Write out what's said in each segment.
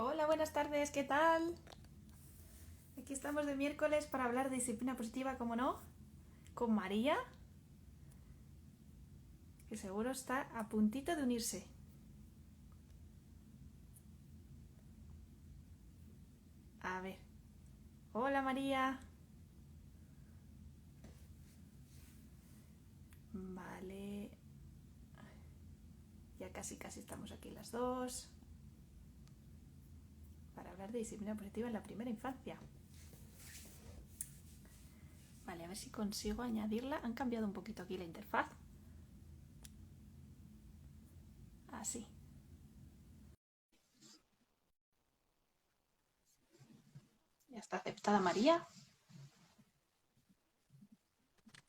Hola, buenas tardes, ¿qué tal? Aquí estamos de miércoles para hablar de disciplina positiva, como no, con María, que seguro está a puntito de unirse. A ver. Hola, María. Vale. Ya casi estamos aquí las dos para hablar de disciplina positiva en la primera infancia. Vale, a ver si consigo añadirla. Han cambiado un poquito aquí la interfaz. Así. Ya está aceptada María.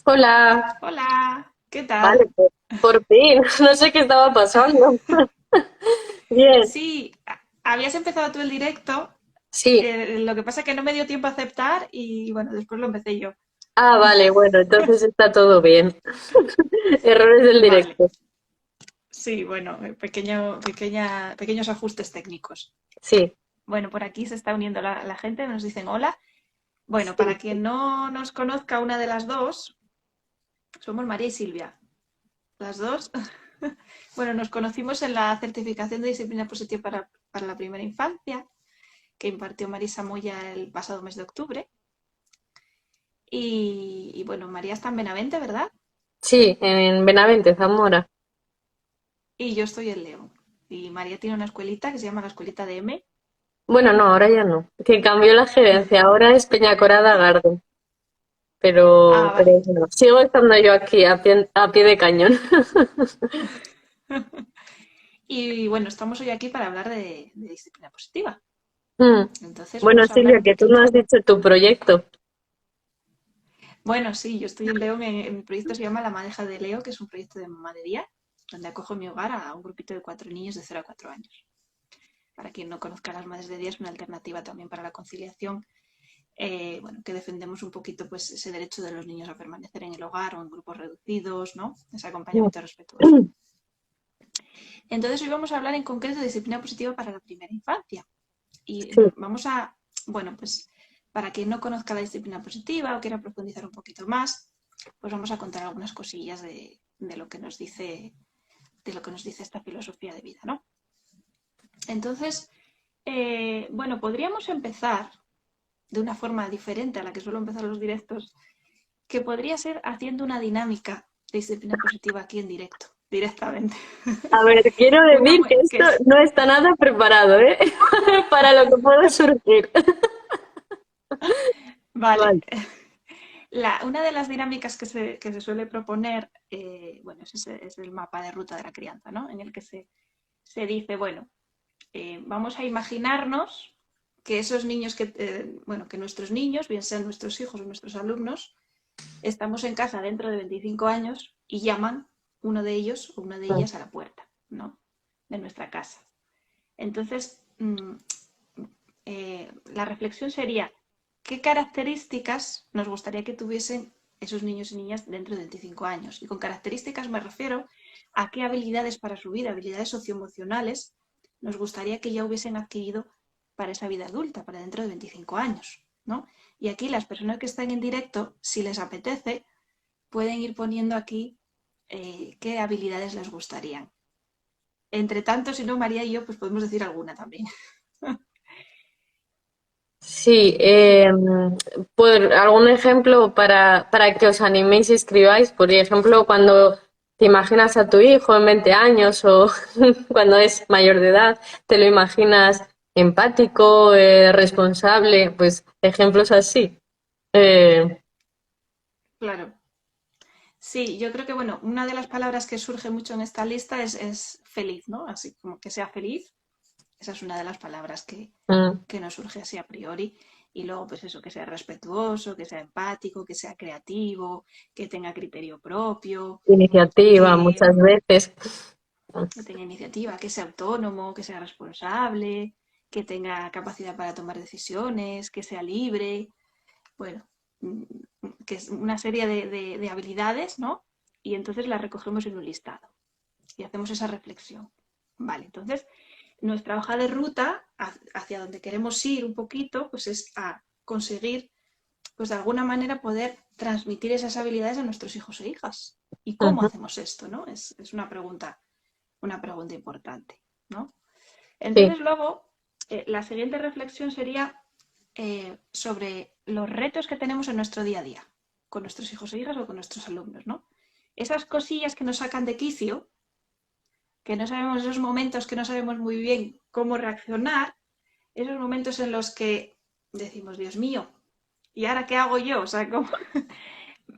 Hola, Hola, ¿qué vale, tal? por fin, no sé qué estaba pasando. Bien, Sí, habías empezado tú el directo. sí. Lo que pasa es que no me dio tiempo a aceptar y bueno, después lo empecé yo. Ah, vale, bueno, entonces está todo bien. Errores del Vale, directo. sí, bueno, pequeños ajustes técnicos. Sí, Bueno, por aquí se está uniendo la gente, nos dicen hola. Bueno, para sí. quien no nos conozca una de las dos, somos María y Silvia. Las dos, bueno, nos conocimos en la certificación de disciplina positiva para la primera infancia que impartió Marisa Moya el pasado mes de octubre. Y bueno, María está en Benavente, ¿verdad? Sí, en Benavente, Zamora. Y yo estoy en León. Y María tiene una escuelita que se llama la Escuelita de M. Bueno, no, ahora ya no. Que cambió la gerencia, ahora es Peñacorada Garden. Pero, Ah, vale. bueno, sigo estando yo aquí a pie de cañón. Y bueno, estamos hoy aquí para hablar de disciplina positiva. Mm. Entonces Bueno, vamos a hablar Silvia, un que tú no has poquito. dicho tu proyecto. Bueno, sí, yo estoy en León. Mi proyecto se llama La Madeja de Leo, que es un proyecto de mamá de día, donde acojo en mi hogar a un grupito de 4 niños de 0 a 4 años. Para quien no conozca, las madres de día es una alternativa también para la conciliación. Bueno, que defendemos un poquito pues ese derecho de los niños a permanecer en el hogar o en grupos reducidos, ¿no? Ese acompañamiento respetuoso. Entonces hoy vamos a hablar en concreto de disciplina positiva para la primera infancia. Y Sí, vamos a, bueno, pues para quien no conozca la disciplina positiva o quiera profundizar un poquito más, pues vamos a contar algunas cosillas de lo que nos dice, de lo que nos dice esta filosofía de vida, ¿no? Entonces, bueno, podríamos empezar de una forma diferente a la que suelo empezar los directos, que podría ser haciendo una dinámica de disciplina positiva aquí en directo, directamente. a ver, quiero Una decir que que esto es, no está nada preparado, ¿eh? Para lo que pueda surgir. vale. Vale. Una de las dinámicas que se suele proponer, bueno, es el mapa de ruta de la crianza, ¿no? En el que se dice, bueno, vamos a imaginarnos que esos niños bueno, que nuestros niños, bien sean nuestros hijos o nuestros alumnos, estamos en casa dentro de 25 años y llaman uno de ellos o una de ellas a la puerta, ¿no? De nuestra casa. Entonces, la reflexión sería, ¿qué características nos gustaría que tuviesen esos niños y niñas dentro de 25 años? Y con características me refiero a qué habilidades para su vida, habilidades socioemocionales, nos gustaría que ya hubiesen adquirido para esa vida adulta, para dentro de 25 años, ¿no? Y aquí las personas que están en directo, si les apetece, pueden ir poniendo aquí qué habilidades les gustarían. Entre tanto, si no, María y yo, pues podemos decir alguna también. Sí, por algún ejemplo para que os animéis y escribáis, por ejemplo, cuando te imaginas a tu hijo en 20 años o cuando es mayor de edad, te lo imaginas empático, responsable, pues ejemplos así. Eh, Claro. Sí, yo creo que, bueno, una de las palabras que surge mucho en esta lista es feliz, ¿no? Así como que sea feliz. Esa es una de las palabras mm, que nos surge así a priori. Y luego, pues eso, que sea respetuoso, que sea empático, que sea creativo, que tenga criterio propio, iniciativa que, muchas veces. que tenga iniciativa, que sea autónomo, que sea responsable, que tenga capacidad para tomar decisiones, que sea libre. Bueno, que es una serie de habilidades, ¿no? Y entonces las recogemos en un listado y hacemos esa reflexión. Vale, entonces nuestra hoja de ruta hacia donde queremos ir un poquito, pues es a conseguir, pues de alguna manera poder transmitir esas habilidades a nuestros hijos e hijas. ¿Y cómo Ujú. hacemos esto, no? Es una pregunta importante, ¿no? Sí. Entonces luego, la siguiente reflexión sería sobre los retos que tenemos en nuestro día a día, con nuestros hijos e hijas o con nuestros alumnos, ¿no? Esas cosillas que nos sacan de quicio, que no sabemos, esos momentos que no sabemos muy bien cómo reaccionar, esos momentos en los que decimos, Dios mío, ¿y ahora qué hago yo? O sea, como,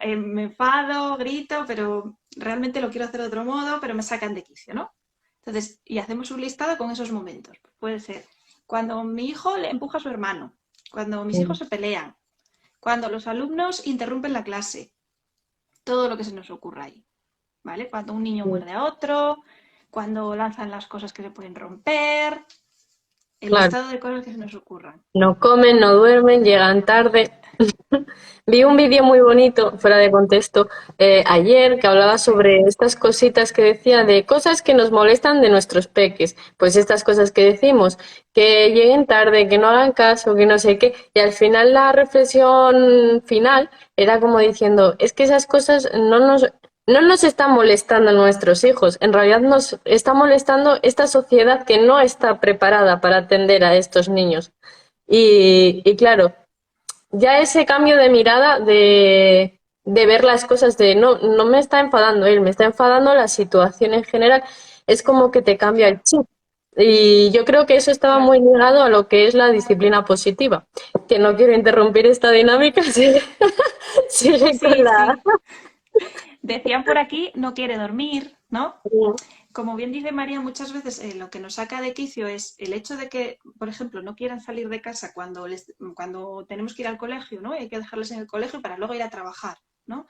me enfado, grito, pero realmente lo quiero hacer de otro modo, pero me sacan de quicio, ¿no? Entonces, y hacemos un listado con esos momentos. Puede ser cuando mi hijo le empuja a su hermano, cuando mis hijos se pelean, cuando los alumnos interrumpen la clase, todo lo que se nos ocurra ahí, ¿vale? Cuando un niño muerde a otro, cuando lanzan las cosas que se pueden romper, el Claro, listado de cosas que se nos ocurran. no comen, no duermen, llegan tarde. Vi un vídeo muy bonito, fuera de contexto, ayer que hablaba sobre estas cositas que decía de cosas que nos molestan de nuestros peques. Pues estas cosas que decimos, que lleguen tarde, que no hagan caso, que no sé qué. Y al final la reflexión final era como diciendo, es que esas cosas no nos están molestando a nuestros hijos, en realidad nos está molestando esta sociedad que no está preparada para atender a estos niños. Y claro, ya ese cambio de mirada de ver las cosas de no me está enfadando él, me está enfadando la situación en general, es como que te cambia el Claro, chip. Y yo creo que eso estaba claro. muy ligado a lo que es la disciplina positiva. Que no quiero interrumpir esta dinámica, sigue, sigue con Sí, la... sí. Decían por aquí, no quiere dormir, ¿no? Como bien dice María, muchas veces lo que nos saca de quicio es el hecho de que, por ejemplo, no quieran salir de casa cuando tenemos que ir al colegio, ¿no? Hay que dejarles en el colegio para luego ir a trabajar, ¿no?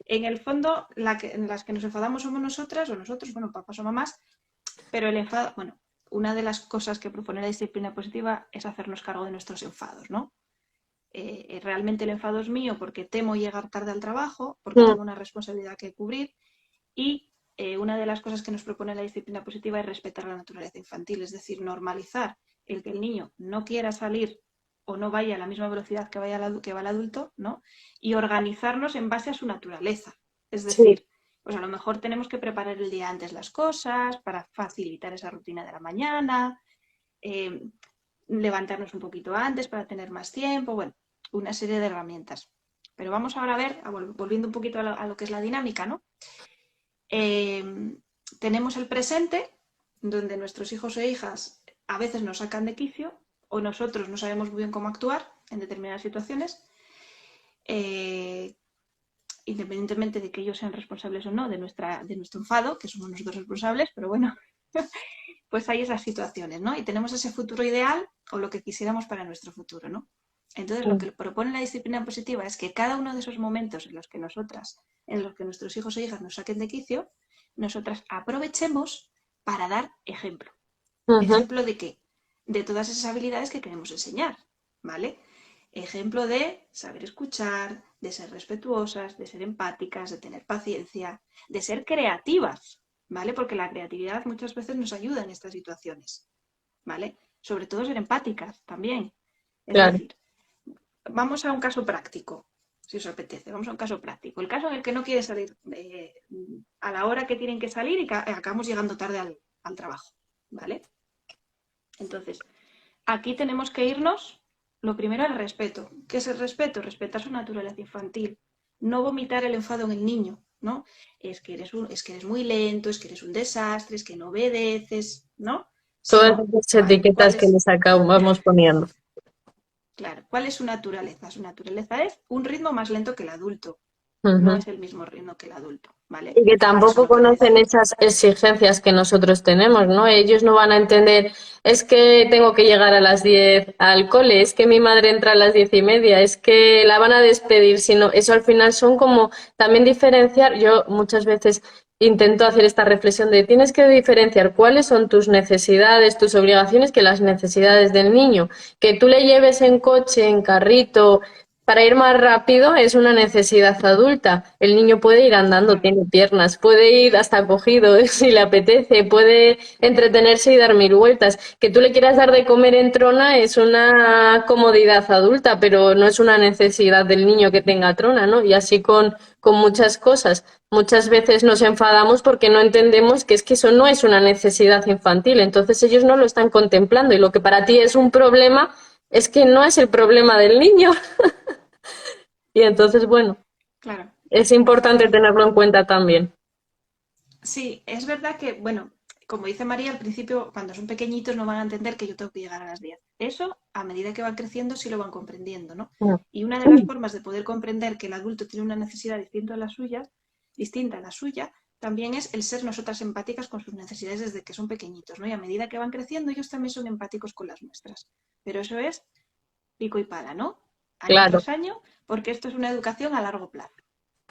En el fondo, en las que nos enfadamos somos nosotras o nosotros, bueno, papás o mamás, pero el enfado, bueno, una de las cosas que propone la disciplina positiva es hacernos cargo de nuestros enfados, ¿no? Realmente el enfado es mío porque temo llegar tarde al trabajo, porque tengo una responsabilidad que cubrir y una de las cosas que nos propone la disciplina positiva es respetar la naturaleza infantil, es decir, normalizar el que el niño no quiera salir o no vaya a la misma velocidad que va el adulto, ¿no? Y organizarnos en base a su naturaleza. Es Sí, decir, pues a lo mejor tenemos que preparar el día antes las cosas para facilitar esa rutina de la mañana, eh, levantarnos un poquito antes para tener más tiempo, bueno, una serie de herramientas. Pero vamos ahora a ver, volviendo un poquito a lo que es la dinámica, ¿no? Eh, tenemos el presente, donde nuestros hijos e hijas a veces nos sacan de quicio o nosotros no sabemos muy bien cómo actuar en determinadas situaciones, eh, independientemente de que ellos sean responsables o no de nuestro enfado, que somos nosotros responsables, pero bueno, pues hay esas situaciones, ¿no? Y tenemos ese futuro ideal o lo que quisiéramos para nuestro futuro, ¿no? Entonces, lo que propone la disciplina positiva es que cada uno de esos momentos en los que nuestros hijos e hijas nos saquen de quicio, nosotras aprovechemos para dar ejemplo. ujú. ¿Ejemplo de qué? De todas esas habilidades que queremos enseñar, ¿vale? Ejemplo de saber escuchar, de ser respetuosas, de ser empáticas, de tener paciencia, de ser creativas, ¿vale? Porque la creatividad muchas veces nos ayuda en estas situaciones, ¿vale? Sobre todo ser empáticas también. Es Claro. decir, vamos a un caso práctico, si os apetece, vamos a un caso práctico. El caso en el que no quiere salir a la hora que tienen que salir y que acabamos llegando tarde al trabajo, ¿vale? Entonces, aquí tenemos que irnos, lo primero, al respeto. ¿Qué es el respeto? Respetar su naturaleza infantil. No vomitar el enfado en el niño, ¿no? Es que eres muy lento, es que eres un desastre, es que no obedeces, ¿no? Todas Sino, esas vale, etiquetas que les acabamos poniendo. claro, ¿cuál es su naturaleza? Su naturaleza es un ritmo más lento que el adulto. No Ujú. es el mismo ritmo que el adulto, ¿vale? Y que Esa es su tampoco naturaleza. conocen esas exigencias que nosotros tenemos, ¿no? Ellos no van a entender, es que tengo que llegar a las 10 al cole, es que mi madre entra a las 10:30, es que la van a despedir, sino eso al final son como también diferenciar, yo muchas veces intento hacer esta reflexión de tienes que diferenciar cuáles son tus necesidades, tus obligaciones que las necesidades del niño, que tú le lleves en coche, en carrito, para ir más rápido es una necesidad adulta. El niño puede ir andando, Claro, tiene piernas, puede ir hasta cogido si le apetece, puede entretenerse y dar mil vueltas. Que tú le quieras dar de comer en trona es una comodidad adulta, pero no es una necesidad del niño que tenga trona, ¿no? Y así con muchas cosas. Muchas veces nos enfadamos porque no entendemos que es que eso no es una necesidad infantil. Entonces ellos no lo están contemplando y lo que para ti es un problema es que no es el problema del niño. Y entonces, bueno, claro. es importante tenerlo en cuenta también. Sí, es verdad que, bueno, como dice María, al principio, cuando son pequeñitos, no van a entender que yo tengo que llegar a las 10. Eso, a medida que van creciendo, sí lo van comprendiendo, ¿no? Y una de las formas de poder comprender que el adulto tiene una necesidad distinta a la suya, también es el ser nosotras empáticas con sus necesidades desde que son pequeñitos, ¿no? Y a medida que van creciendo, ellos también son empáticos con las nuestras. Pero eso es pico y pala, ¿no? Año Claro, tras año, porque esto es una educación a largo plazo.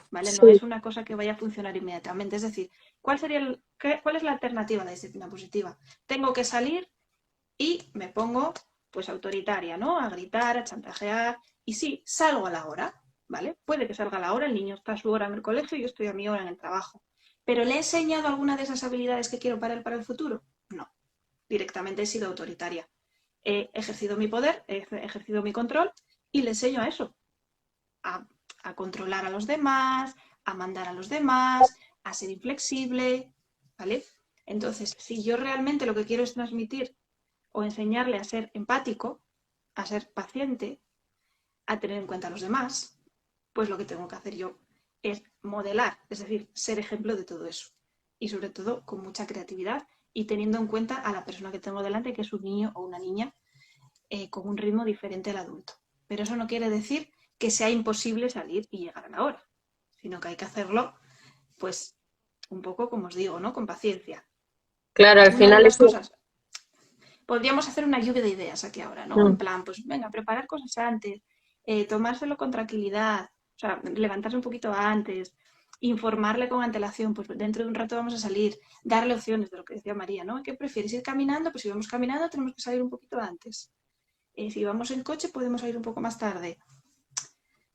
¿Vale? No sí. es una cosa que vaya a funcionar inmediatamente. Es decir, ¿cuál es la alternativa a la disciplina positiva? Tengo que salir y me pongo pues autoritaria, ¿no? A gritar, a chantajear. Y sí, salgo a la hora, ¿vale? Puede que salga a la hora, el niño está a su hora en el colegio y yo estoy a mi hora en el trabajo. ¿Pero le he enseñado alguna de esas habilidades que quiero para él para el futuro? No. Directamente he sido autoritaria. He ejercido mi poder, he ejercido mi control y le enseño a eso, a, a controlar a los demás, a mandar a los demás, a ser inflexible, ¿vale? Entonces, si yo realmente lo que quiero es transmitir o enseñarle a ser empático, a ser paciente, a tener en cuenta a los demás, pues lo que tengo que hacer yo es modelar, es decir, ser ejemplo de todo eso. Y sobre todo con mucha creatividad y teniendo en cuenta a la persona que tengo delante, que es un niño o una niña, con un ritmo diferente al adulto. Pero eso no quiere decir que sea imposible salir y llegar a la hora, sino que hay que hacerlo, pues, un poco como os digo, ¿no? Con paciencia. Claro, al Una de final las es... cosas, podríamos hacer una lluvia de ideas aquí ahora, ¿no? En Mm. plan, pues venga, preparar cosas antes, tomárselo con tranquilidad, o sea, levantarse un poquito antes, informarle con antelación, pues dentro de un rato vamos a salir, darle opciones de lo que decía María, ¿no? ¿Qué prefieres? ¿Ir caminando? Pues si vamos caminando tenemos que salir un poquito antes. Si vamos en coche podemos ir un poco más tarde.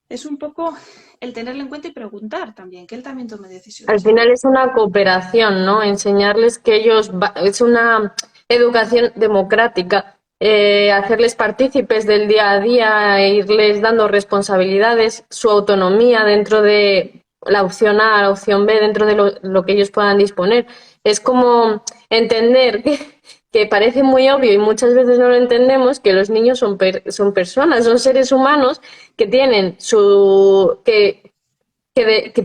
Es un poco el tenerlo en cuenta y preguntar también, que él también tome Al decisiones final ahí. es una cooperación, ¿no? Enseñarles que es una educación democrática, hacerles partícipes del día a día, e irles dando responsabilidades, su autonomía dentro de la opción A, la opción B, dentro de lo que ellos puedan disponer. Es como entender que parece muy obvio y muchas veces no lo entendemos, que los niños son personas, son seres humanos que tienen que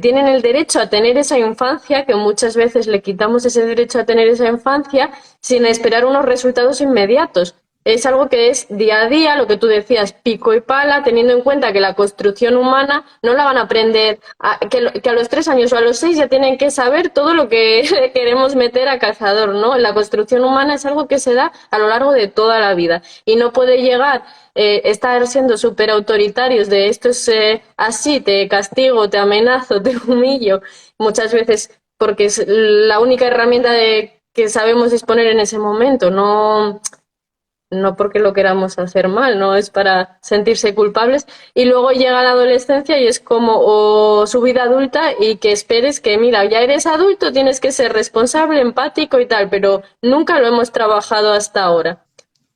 tienen el derecho a tener esa infancia, que muchas veces le quitamos ese derecho a tener esa infancia sin esperar unos resultados inmediatos. Es algo que es día a día, lo que tú decías, pico y pala, teniendo en cuenta que la construcción humana no la van a aprender, que a los 3 años o a los 6 ya tienen que saber todo lo que queremos meter a cazador, ¿no? La construcción humana es algo que se da a lo largo de toda la vida y no puede llegar estar siendo súper autoritarios de esto es así, te castigo, te amenazo, te humillo, muchas veces porque es la única herramienta que sabemos disponer en ese momento, no porque lo queramos hacer mal, no es para sentirse culpables. Y luego llega la adolescencia y es como o su vida adulta y que esperes que, mira, ya eres adulto, tienes que ser responsable, empático y tal, pero nunca lo hemos trabajado hasta ahora.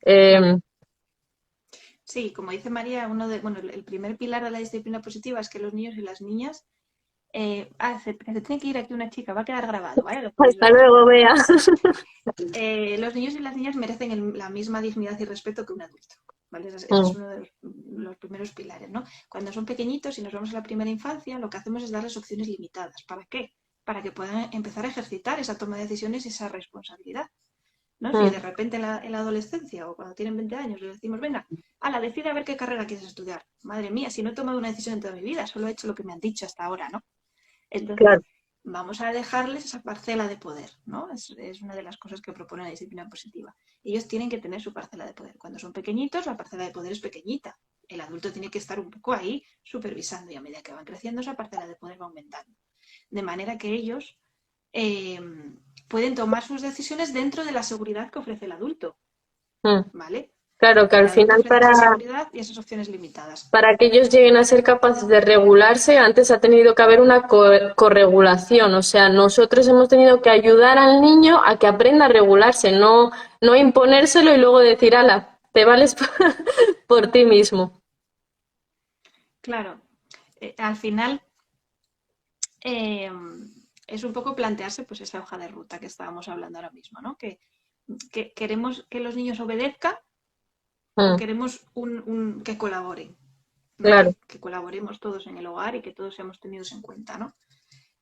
Claro. Eh, Sí, como dice María, bueno, el primer pilar de la disciplina positiva es que los niños y las niñas, se tiene que ir aquí una chica, va a quedar grabado, ¿vale? Lo podéis Hasta ver después. luego, Bea. Los niños y las niñas merecen la misma dignidad y respeto que un adulto, ¿vale? Ese es Mm, uno de los primeros pilares, ¿no? Cuando son pequeñitos y nos vamos a la primera infancia, lo que hacemos es darles opciones limitadas. ¿Para qué? Para que puedan empezar a ejercitar esa toma de decisiones y esa responsabilidad. ¿No? Si de mm. repente en la adolescencia o cuando tienen 20 años les decimos, venga, ala, decide a ver qué carrera quieres estudiar. Madre mía, si no he tomado una decisión en toda mi vida, solo he hecho lo que me han dicho hasta ahora, ¿no? Entonces, Claro. vamos a dejarles esa parcela de poder, ¿no? Es una de las cosas que propone la disciplina positiva. Ellos tienen que tener su parcela de poder. Cuando son pequeñitos, la parcela de poder es pequeñita. El adulto tiene que estar un poco ahí supervisando y a medida que van creciendo, esa parcela de poder va aumentando. De manera que ellos eh, pueden tomar sus decisiones dentro de la seguridad que ofrece el adulto, Mm. ¿vale? Claro que El al adulto final ofrece esa seguridad y esas opciones limitadas. para que ellos lleguen a ser capaces de regularse, antes ha tenido que haber una corregulación. O sea, nosotros hemos tenido que ayudar al niño a que aprenda a regularse, no imponérselo y luego decir, ala, te vales por ti mismo. Claro, al final eh, es un poco plantearse pues esa hoja de ruta que estábamos hablando ahora mismo, ¿no? Que queremos que los niños obedezcan o Mm, queremos que colaboren, ¿no? claro. Que colaboremos todos en el hogar y que todos seamos tenidos en cuenta, ¿no?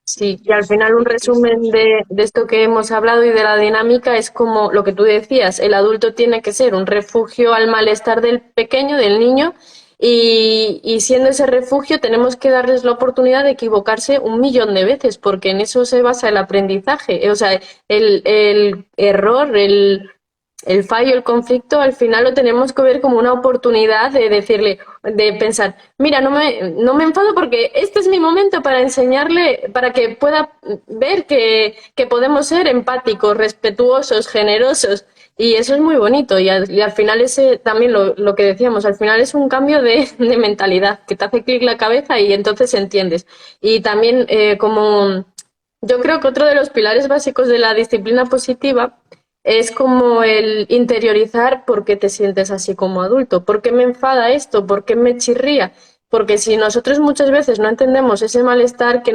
Sí, y Yo al eso final un diría que resumen estos... de esto que hemos hablado y de la dinámica es como lo que tú decías, el adulto tiene que ser un refugio al malestar del pequeño, del niño, y siendo ese refugio tenemos que darles la oportunidad de equivocarse 1 millón de veces, porque en eso se basa el aprendizaje. O sea, el error, el fallo, el conflicto, al final lo tenemos que ver como una oportunidad de decirle, de pensar, mira, no me enfado porque este es mi momento para enseñarle, para que pueda ver que podemos ser empáticos, respetuosos, generosos. Y eso es muy bonito. Y al final ese también lo que decíamos, al final es un cambio de mentalidad, que te hace clic la cabeza y entonces entiendes. Y también como yo creo que otro de los pilares básicos de la disciplina positiva es como el interiorizar por qué te sientes así como adulto, por qué me enfada esto, por qué me chirría. Porque si nosotros muchas veces no entendemos ese malestar que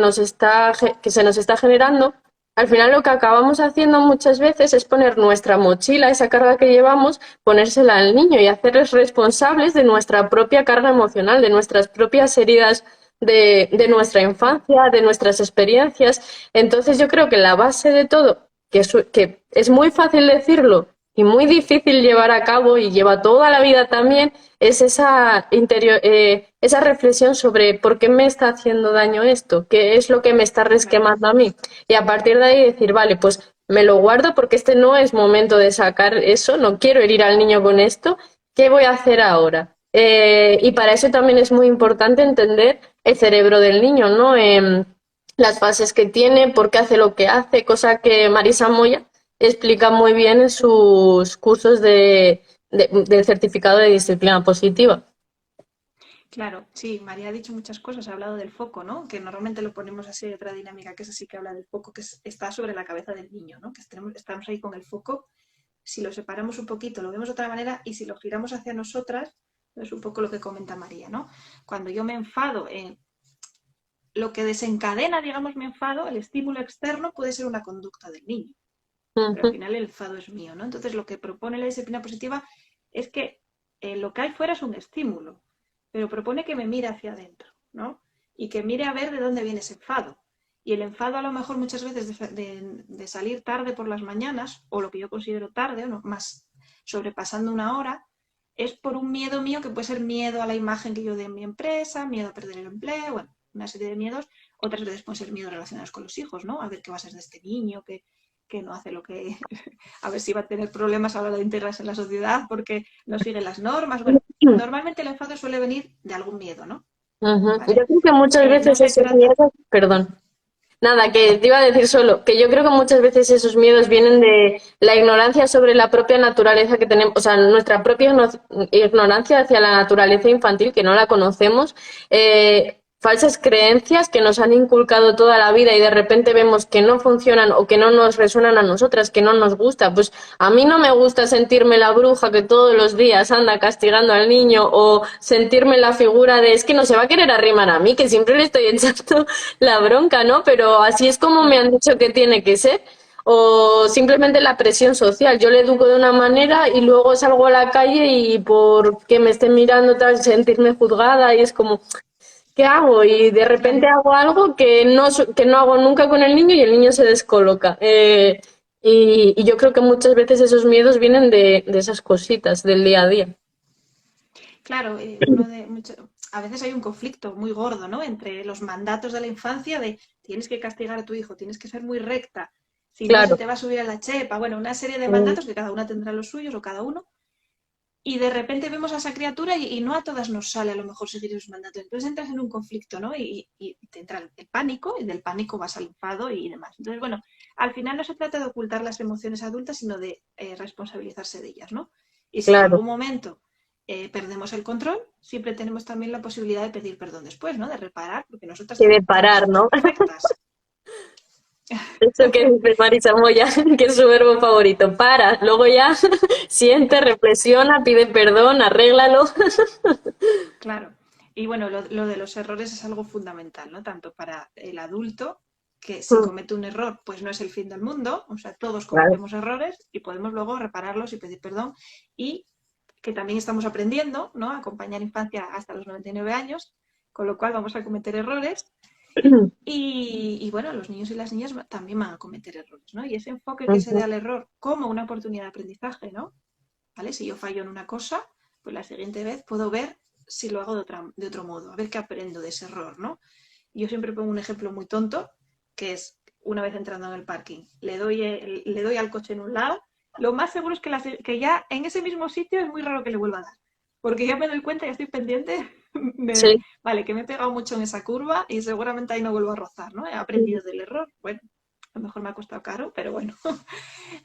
se nos está generando, al final lo que acabamos haciendo muchas veces es poner nuestra mochila, esa carga que llevamos, ponérsela al niño y hacerles responsables de nuestra propia carga emocional, de nuestras propias heridas de nuestra infancia, de nuestras experiencias. Entonces yo creo que la base de todo, que es muy fácil decirlo y muy difícil llevar a cabo y lleva toda la vida también, es esa reflexión sobre por qué me está haciendo daño esto, qué es lo que me está Claro, resquemando a mí. Y a partir de ahí decir, vale, pues me lo guardo porque este no es momento de sacar eso, no quiero herir al niño con esto, ¿qué voy a hacer ahora? Y para eso también es muy importante entender el cerebro del niño, ¿no? Las fases que tiene, por qué hace lo que hace, cosa que Marisa Moya explica muy bien en sus cursos del certificado de disciplina positiva. claro, sí, María ha dicho muchas cosas, ha hablado del foco, ¿no? Que normalmente lo ponemos así de otra dinámica, que es así que habla del foco, está sobre la cabeza del niño, ¿no? Que estamos ahí con el foco, si lo separamos un poquito, lo vemos de otra manera y si lo giramos hacia nosotras, es un poco lo que comenta María, ¿no? Cuando yo me enfado, lo que desencadena, digamos, mi enfado, el estímulo externo puede ser una conducta del niño, pero al Ujú, final el enfado es mío, ¿no? Entonces lo que propone la disciplina positiva es que lo que hay fuera es un estímulo, pero propone que me mire hacia adentro, ¿no? Y que mire a ver de dónde viene ese enfado. Y el enfado a lo mejor muchas veces de salir tarde por las mañanas, o lo que yo considero tarde, o no, más sobrepasando una hora, es por un miedo mío que puede ser miedo a la imagen que yo dé en mi empresa, miedo a perder el empleo, bueno, una serie de miedos. Otras veces pueden ser miedos relacionados con los hijos, ¿no? A ver qué va a ser de este niño, que no hace lo que, a ver si va a tener problemas a la hora de integrarse en la sociedad porque no sigue las normas. Bueno, normalmente el enfado suele venir de algún miedo, ¿no? ujú. Yo ¿Vale? creo que muchas No veces se esos trata, miedos, perdón. Nada, que te iba a decir solo, que yo creo que muchas veces esos miedos vienen de la ignorancia sobre la propia naturaleza que tenemos, o sea, nuestra propia ignorancia hacia la naturaleza infantil, que no la conocemos, falsas creencias que nos han inculcado toda la vida y de repente vemos que no funcionan o que no nos resuenan a nosotras, que no nos gusta. Pues a mí no me gusta sentirme la bruja que todos los días anda castigando al niño o sentirme la figura de es que no se va a querer arrimar a mí, que siempre le estoy echando la bronca, ¿no? Pero así es como me han dicho que tiene que ser. O simplemente la presión social. Yo le educo de una manera y luego salgo a la calle y por que me estén mirando tal, sentirme juzgada y es como, ¿qué hago? Y de repente claro, hago algo que no hago nunca con el niño y el niño se descoloca. Y yo creo que muchas veces esos miedos vienen de esas cositas del día a día. claro, a veces hay un conflicto muy gordo, ¿no? Entre los mandatos de la infancia de tienes que castigar a tu hijo, tienes que ser muy recta, si no se Claro. te va a subir a la chepa, bueno, una serie de Mm, mandatos que cada una tendrá los suyos o cada uno, y de repente vemos a esa criatura y no a todas nos sale a lo mejor seguir esos mandatos. Entonces entras en un conflicto, ¿no? Y te entra el pánico, y del pánico vas al enfado y demás. Entonces, bueno, al final no se trata de ocultar las emociones adultas, sino de responsabilizarse de ellas, ¿no? Y si en claro. algún momento perdemos el control, siempre tenemos también la posibilidad de pedir perdón después, ¿no? De reparar, porque nosotras Y de tampoco parar, somos ¿no? perfectas. Eso que dice Marisa Moya, que es su verbo favorito. Para, luego ya siente, reflexiona, pide perdón, arréglalo. Claro. Y bueno, lo de los errores es algo fundamental, ¿no? Tanto para el adulto, que si comete un error, pues no es el fin del mundo, o sea, todos Claro, cometemos errores y podemos luego repararlos y pedir perdón. Y que también estamos aprendiendo, ¿no? A acompañar infancia hasta los 99 años, con lo cual vamos a cometer errores. Y bueno, los niños y las niñas también van a cometer errores, ¿no? Y ese enfoque que se da ujú, al error como una oportunidad de aprendizaje, ¿no? ¿Vale? Si yo fallo en una cosa, pues la siguiente vez puedo ver si lo hago de otro modo, a ver qué aprendo de ese error, ¿no? Yo siempre pongo un ejemplo muy tonto, que es una vez entrando en el parking, le doy al coche en un lado, lo más seguro es que ya en ese mismo sitio es muy raro que le vuelva a dar, porque ya me doy cuenta, ya estoy pendiente, sí, vale, que me he pegado mucho en esa curva y seguramente ahí no vuelvo a rozar, ¿no? He aprendido del error, bueno, a lo mejor me ha costado caro, pero bueno,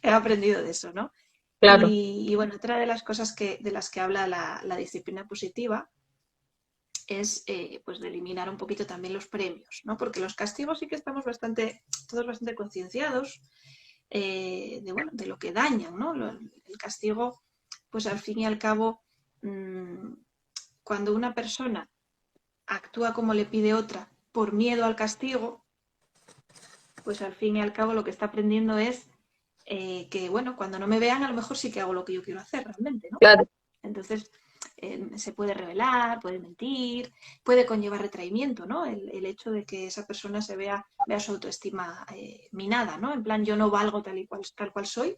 he aprendido de eso, ¿no? claro, Y bueno, otra de las cosas de las que habla la disciplina positiva es pues de eliminar un poquito también los premios, ¿no? Porque los castigos sí que estamos todos bastante concienciados bueno, de lo que dañan, ¿no? El castigo, pues al fin y al cabo, mmm, cuando una persona actúa como le pide otra por miedo al castigo, pues al fin y al cabo lo que está aprendiendo es que, bueno, cuando no me vean a lo mejor sí que hago lo que yo quiero hacer realmente, ¿no? claro, Entonces, se puede revelar, puede mentir, puede conllevar retraimiento, ¿no? El hecho de que esa persona vea su autoestima minada, ¿no? En plan, yo no valgo tal cual soy,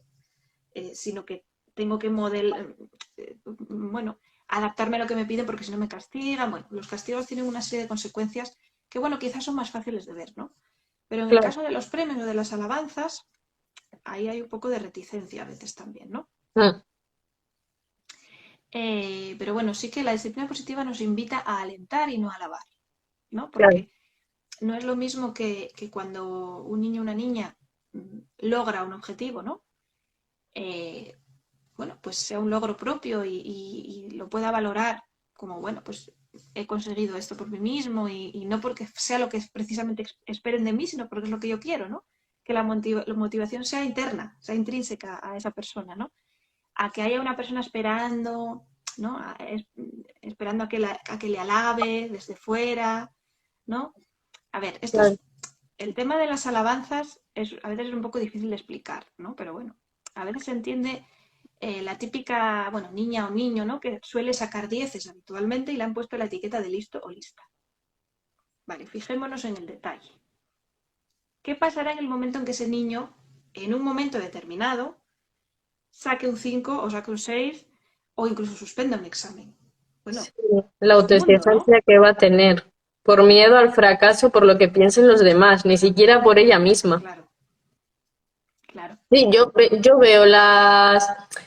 sino que tengo que bueno, adaptarme a lo que me piden porque si no me castigan. Bueno, los castigos tienen una serie de consecuencias que, bueno, quizás son más fáciles de ver, ¿no? Pero en el claro. caso de los premios o de las alabanzas, ahí hay un poco de reticencia a veces también, ¿no? Mm, Pero bueno, sí que la disciplina positiva nos invita a alentar y no a alabar, ¿no? claro, Porque no es lo mismo que cuando un niño o una niña logra un objetivo, ¿no? Eh, bueno, pues sea un logro propio y lo pueda valorar como, bueno, pues he conseguido esto por mí mismo y no porque sea lo que precisamente esperen de mí, sino porque es lo que yo quiero, ¿no? Que la motivación sea interna, sea intrínseca a esa persona, ¿no? A que haya una persona esperando, ¿no? Esperando a que le alabe desde fuera, ¿no? A ver, claro. el tema de las alabanzas a veces es un poco difícil de explicar, ¿no? Pero bueno, a veces se entiende la típica, bueno, niña o niño, ¿no? Que suele sacar dieces habitualmente y le han puesto la etiqueta de listo o lista. Vale, fijémonos en el detalle. ¿Qué pasará en el momento en que ese niño, en un momento determinado, saque un 5 o saque un 6 o incluso suspenda un examen? Bueno, Sí, la es un mundo, ¿no? autoexigencia que va a tener por miedo al fracaso, por lo que piensen los demás, ni siquiera por ella misma. Claro, claro. Sí, yo veo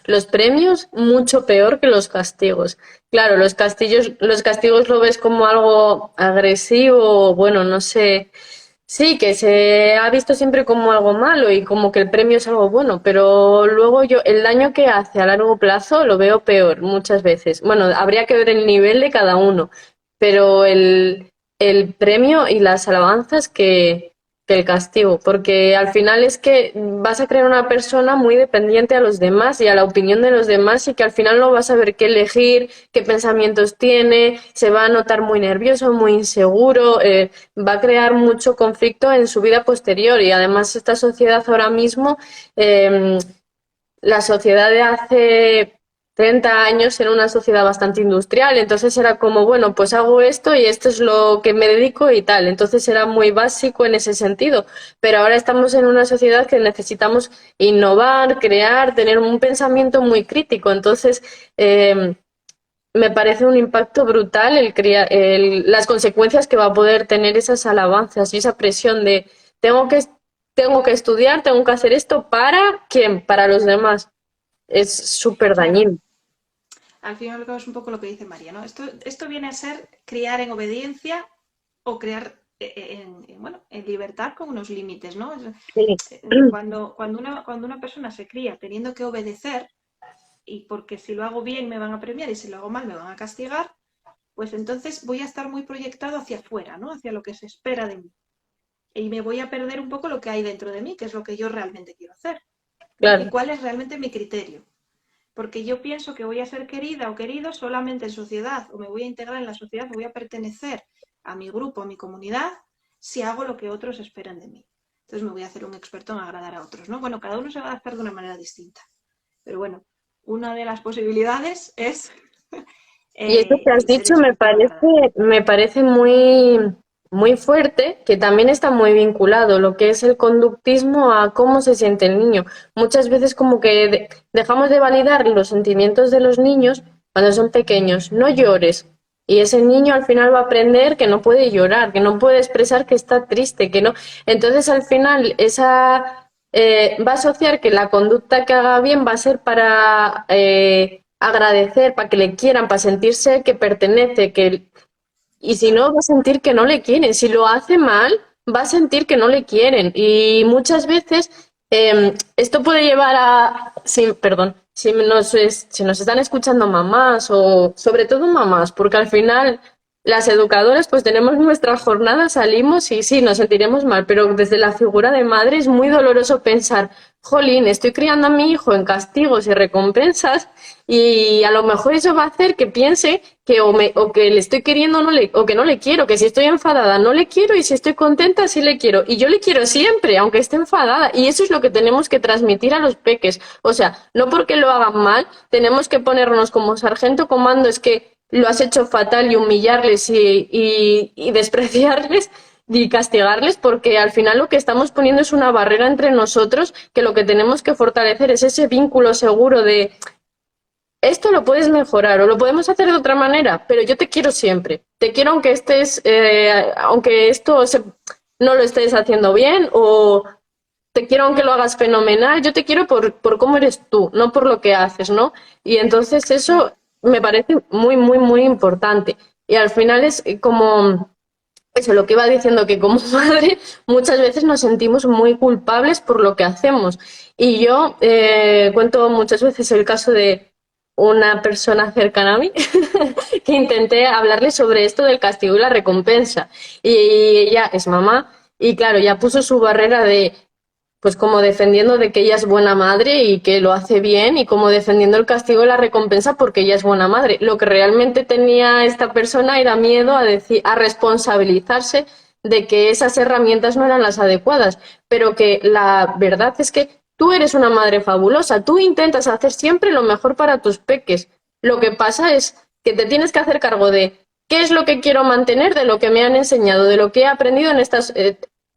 los premios mucho peor que los castigos. Claro, los castigos lo ves como algo agresivo, bueno, no sé. Sí, que se ha visto siempre como algo malo y como que el premio es algo bueno, pero luego el daño que hace a largo plazo lo veo peor muchas veces. Bueno, habría que ver el nivel de cada uno, pero el premio y las alabanzas que el castigo, porque al final es que vas a crear una persona muy dependiente a los demás y a la opinión de los demás y que al final no vas a saber qué elegir, qué pensamientos tiene, se va a notar muy nervioso, muy inseguro, va a crear mucho conflicto en su vida posterior y además esta sociedad ahora mismo eh, la sociedad de hace 30 años era una sociedad bastante industrial, entonces era como, bueno, pues hago esto y esto es lo que me dedico y tal, entonces era muy básico en ese sentido, pero ahora estamos en una sociedad que necesitamos innovar, crear, tener un pensamiento muy crítico, entonces me parece un impacto brutal las consecuencias que va a poder tener esas alabanzas y esa presión de tengo que, tengo que estudiar, tengo que hacer esto para quién, para los demás. Es súper Claro, dañino. al final es un poco lo que dice María, ¿no? Esto viene a ser criar en obediencia o crear bueno, en libertad con unos límites, ¿no? Sí. Cuando una persona se cría teniendo que obedecer y porque si lo hago bien me van a premiar y si lo hago mal me van a castigar, pues entonces voy a estar muy proyectado hacia afuera, ¿no? Hacia lo que se espera de mí. Y me voy a perder un poco lo que hay dentro de mí, que es lo que yo realmente quiero hacer, ¿no? Y claro, cuál es realmente mi criterio. Porque yo pienso que voy a ser querida o querido solamente en sociedad, o me voy a integrar en la sociedad, o voy a pertenecer a mi grupo, a mi comunidad, si hago lo que otros esperan de mí. Entonces me voy a hacer un experto en agradar a otros, ¿no? Bueno, cada uno se va a adaptar de una manera distinta. Pero bueno, una de las posibilidades es y eso que has el ser dicho experto en agradar. me parece muy, muy fuerte, que también está muy vinculado lo que es el conductismo a cómo se siente el niño. Muchas veces como que dejamos de validar los sentimientos de los niños cuando son pequeños. No llores. Y ese niño al final va a aprender que no puede llorar, que no puede expresar que está triste, que no. Entonces al final esa va a asociar que la conducta que haga bien va a ser para agradecer, para que le quieran, para sentirse que pertenece, que y si no, va a sentir que no le quieren. Si lo hace mal, va a sentir que no le quieren. Y muchas veces esto puede llevar a, sí, perdón, si nos están escuchando mamás o sobre todo mamás, porque al final las educadoras pues tenemos nuestra jornada, salimos y sí, nos sentiremos mal, pero desde la figura de madre es muy doloroso pensar, jolín, estoy criando a mi hijo en castigos y recompensas y a lo mejor eso va a hacer que piense que o que le estoy queriendo o que no le quiero, que si estoy enfadada no le quiero y si estoy contenta sí le quiero. Y yo le quiero siempre, aunque esté enfadada. Y eso es lo que tenemos que transmitir a los peques. O sea, no porque lo hagan mal, tenemos que ponernos como sargento comando, es que lo has hecho fatal y humillarles y despreciarles y castigarles, porque al final lo que estamos poniendo es una barrera entre nosotros, que lo que tenemos que fortalecer es ese vínculo seguro de esto lo puedes mejorar o lo podemos hacer de otra manera, pero yo te quiero siempre. Te quiero aunque aunque no lo estés haciendo bien o te quiero aunque lo hagas fenomenal. Yo te quiero por cómo eres tú, no por lo que haces, ¿no? Y entonces eso me parece muy, muy, muy importante. Y al final es como eso, lo que iba diciendo, que como madre muchas veces nos sentimos muy culpables por lo que hacemos. Y yo cuento muchas veces el caso de una persona cercana a mí que intenté hablarle sobre esto del castigo y la recompensa. Y ella es mamá y claro, ya puso su barrera de pues como defendiendo de que ella es buena madre y que lo hace bien y como defendiendo el castigo y la recompensa porque ella es buena madre. Lo que realmente tenía esta persona era miedo a responsabilizarse de que esas herramientas no eran las adecuadas, pero que la verdad es que tú eres una madre fabulosa, tú intentas hacer siempre lo mejor para tus peques. Lo que pasa es que te tienes que hacer cargo de qué es lo que quiero mantener, de lo que me han enseñado, de lo que he aprendido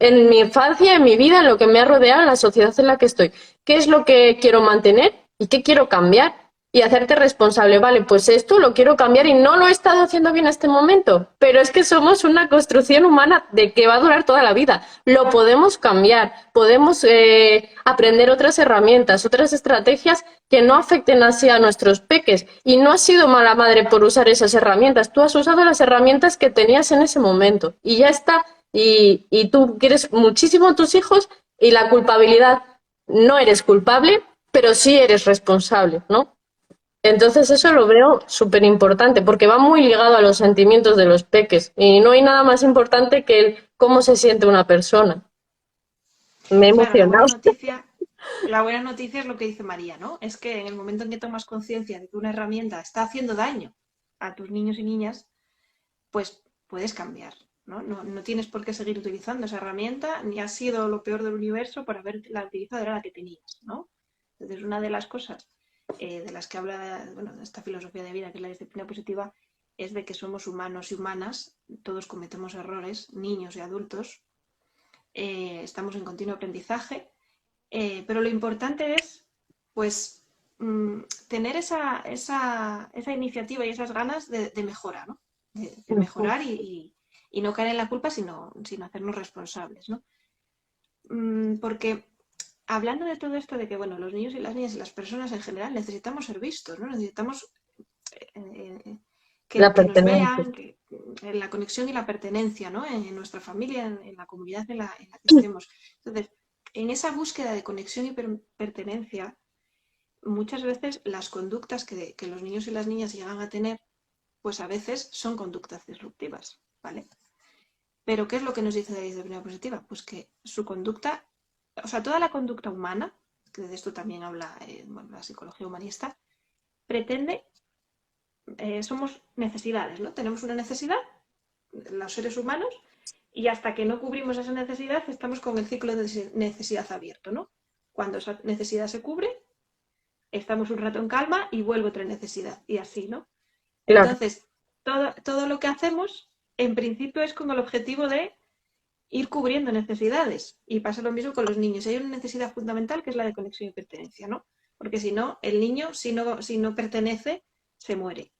en mi infancia, en mi vida, en lo que me ha rodeado, en la sociedad en la que estoy. ¿Qué es lo que quiero mantener y qué quiero cambiar? Y hacerte responsable, vale, pues esto lo quiero cambiar y no lo he estado haciendo bien en este momento, pero es que somos una construcción humana de que va a durar toda la vida. Lo podemos cambiar, podemos aprender otras herramientas, otras estrategias que no afecten así a nuestros peques. Y no has sido mala madre por usar esas herramientas, tú has usado las herramientas que tenías en ese momento y ya está. Y tú quieres muchísimo a tus hijos y la culpabilidad no eres culpable, pero sí eres responsable, ¿no? Entonces eso lo veo súper importante porque va muy ligado a los sentimientos de los peques y no hay nada más importante que el cómo se siente una persona. Me he Claro, emocionado. la buena noticia es lo que dice María, ¿no? Es que en el momento en que tomas conciencia de que una herramienta está haciendo daño a tus niños y niñas, pues puedes cambiar, ¿no? No tienes por qué seguir utilizando esa herramienta, ni ha sido lo peor del universo por haberla utilizado, era la que tenías, ¿no? Entonces, una de las cosas de las que habla, bueno, esta filosofía de vida, que es la disciplina positiva, es de que somos humanos y humanas, todos cometemos errores, niños y adultos, estamos en continuo aprendizaje, pero lo importante es, pues, tener esa iniciativa y esas ganas de mejora, ¿no? De mejorar y no caer en la culpa, sino hacernos responsables, ¿no? Porque hablando de todo esto de que, bueno, los niños y las niñas y las personas en general necesitamos ser vistos, ¿no? Necesitamos eh, La que nos pertenencia. vean, la conexión y la pertenencia, ¿no? En nuestra familia, en la comunidad en la que estemos. Entonces, en esa búsqueda de conexión y pertenencia, muchas veces las conductas que los niños y las niñas llegan a tener, pues a veces son conductas disruptivas, ¿vale? Pero ¿qué es lo que nos dice la disciplina positiva? Pues que su conducta, o sea, toda la conducta humana, que de esto también habla bueno, la psicología humanista, pretende, somos necesidades, ¿no? Tenemos una necesidad, los seres humanos, y hasta que no cubrimos esa necesidad estamos con el ciclo de necesidad abierto, ¿no? Cuando esa necesidad se cubre, estamos un rato en calma y vuelve otra necesidad, y así, ¿no? Claro, Entonces, todo lo que hacemos, en principio, es con el objetivo de ir cubriendo necesidades. Y pasa lo mismo con los niños. Hay una necesidad fundamental que es la de conexión y pertenencia, ¿no? Porque si no, el niño, si no pertenece, se muere.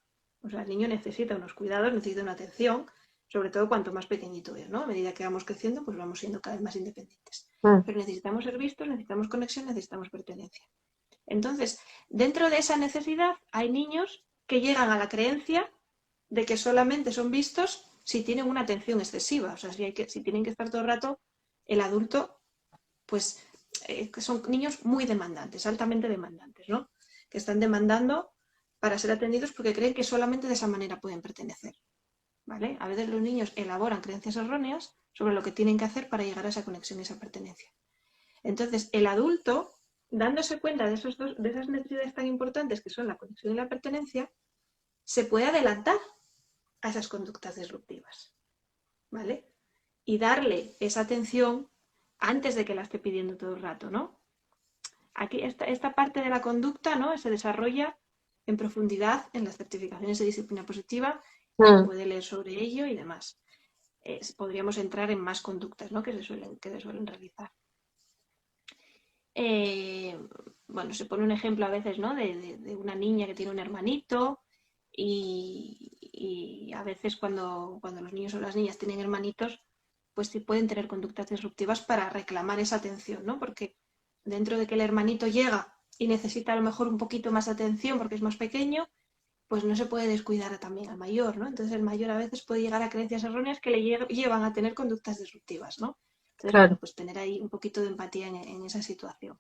O sea, el niño necesita unos cuidados, necesita una atención, sobre todo cuanto más pequeñito es, ¿no? A medida que vamos creciendo, pues vamos siendo cada vez más independientes. mm, Pero necesitamos ser vistos, necesitamos conexión, necesitamos pertenencia. Entonces, dentro de esa necesidad hay niños que llegan a la creencia de que solamente son vistos si tienen una atención excesiva. O sea, si tienen que estar todo el rato, el adulto, pues son niños muy demandantes, altamente demandantes, ¿no? Que están demandando para ser atendidos porque creen que solamente de esa manera pueden pertenecer. ¿Vale? A veces los niños elaboran creencias erróneas sobre lo que tienen que hacer para llegar a esa conexión y esa pertenencia. Entonces, el adulto, dándose cuenta de esas necesidades tan importantes que son la conexión y la pertenencia, se puede adelantar a esas conductas disruptivas, ¿vale? Y darle esa atención antes de que la esté pidiendo todo el rato, ¿no? Aquí esta parte de la conducta, ¿no? Se desarrolla en profundidad en las certificaciones de disciplina positiva, se mm, puede leer sobre ello y demás. Podríamos entrar en más conductas, ¿no? Que se suelen realizar. Eh, bueno, se pone un ejemplo a veces, ¿no? De una niña que tiene un hermanito y a veces cuando los niños o las niñas tienen hermanitos, pues sí pueden tener conductas disruptivas para reclamar esa atención, ¿no? Porque dentro de que el hermanito llega y necesita a lo mejor un poquito más de atención porque es más pequeño, pues no se puede descuidar también al mayor, ¿no? Entonces el mayor a veces puede llegar a creencias erróneas que le llevan a tener conductas disruptivas, ¿no? Entonces, bueno, claro. pues tener ahí un poquito de empatía en esa situación.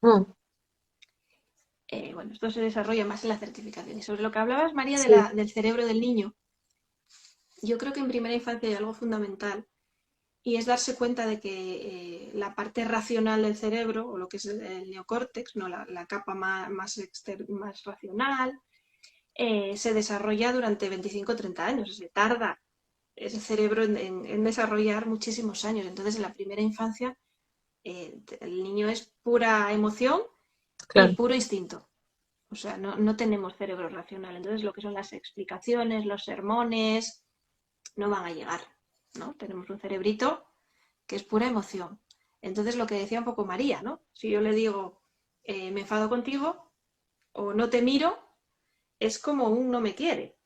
Mm, Bueno, esto se desarrolla más en la certificación. Y sobre lo que hablabas, María, sí, del cerebro del niño, yo creo que en primera infancia hay algo fundamental y es darse cuenta de que la parte racional del cerebro, o lo que es el neocórtex, ¿no? La capa más racional, se desarrolla durante 25 o 30 años. Se tarda ese cerebro en desarrollar muchísimos años. Entonces, en la primera infancia, el niño es pura emoción y claro. puro instinto. O sea, no tenemos cerebro racional. Entonces, lo que son las explicaciones, los sermones, no van a llegar, ¿no? Tenemos un cerebrito que es pura emoción. Entonces, lo que decía un poco María, ¿no? Si yo le digo, me enfado contigo o no te miro, es como un no me quiere,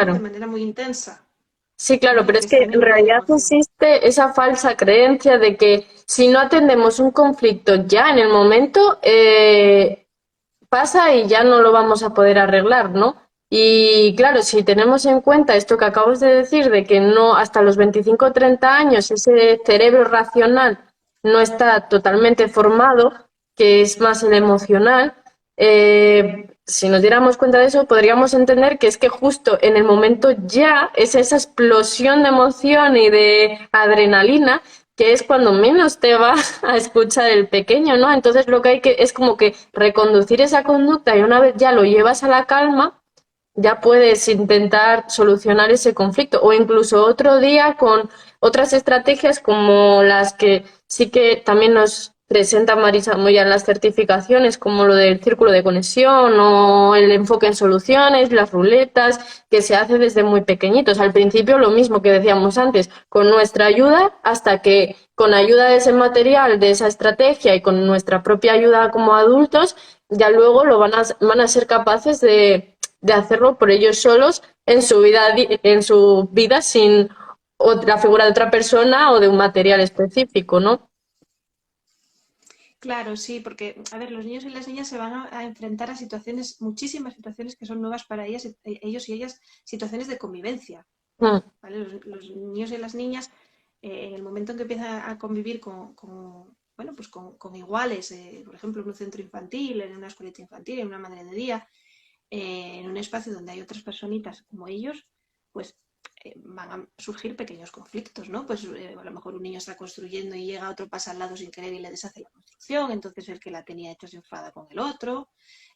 ¿no? De Claro. manera muy intensa, Sí, claro, ¿no? pero Porque es que está en en el modo de realidad emoción. existe esa falsa creencia de que si no atendemos un conflicto ya en el momento, pasa y ya no lo vamos a poder arreglar, ¿no? Y claro, si tenemos en cuenta esto que acabas de decir, de que no hasta los 25 o 30 años ese cerebro racional no está totalmente formado, que es más el emocional, si nos diéramos cuenta de eso, podríamos entender que es que justo en el momento ya es esa explosión de emoción y de adrenalina que es cuando menos te va a escuchar el pequeño, ¿no? Entonces lo que hay que es como que reconducir esa conducta y una vez ya lo llevas a la calma, ya puedes intentar solucionar ese conflicto o incluso otro día con otras estrategias como las que sí que también nos presenta Marisa Moya en las certificaciones, como lo del círculo de conexión o el enfoque en soluciones, las ruletas, que se hace desde muy pequeñitos. Al principio lo mismo que decíamos antes, con nuestra ayuda, hasta que con ayuda de ese material, de esa estrategia y con nuestra propia ayuda como adultos, ya luego van a ser capaces de hacerlo por ellos solos en su vida sin la figura de otra persona o de un material específico, ¿no? Claro, sí, porque, a ver, los niños y las niñas se van a enfrentar a situaciones, muchísimas situaciones que son nuevas para ellas, ellos y ellas, situaciones de convivencia, Mm, ¿vale? Los niños y las niñas, en el momento en que empiezan a convivir bueno, pues con iguales, por ejemplo, en un centro infantil, en una escuelita infantil, en una madre de día, en un espacio donde hay otras personitas como ellos, pues van a surgir pequeños conflictos, ¿no? Pues a lo mejor un niño está construyendo y llega otro, pasa al lado sin querer y le deshace la construcción, entonces el que la tenía hecha se enfada con el otro.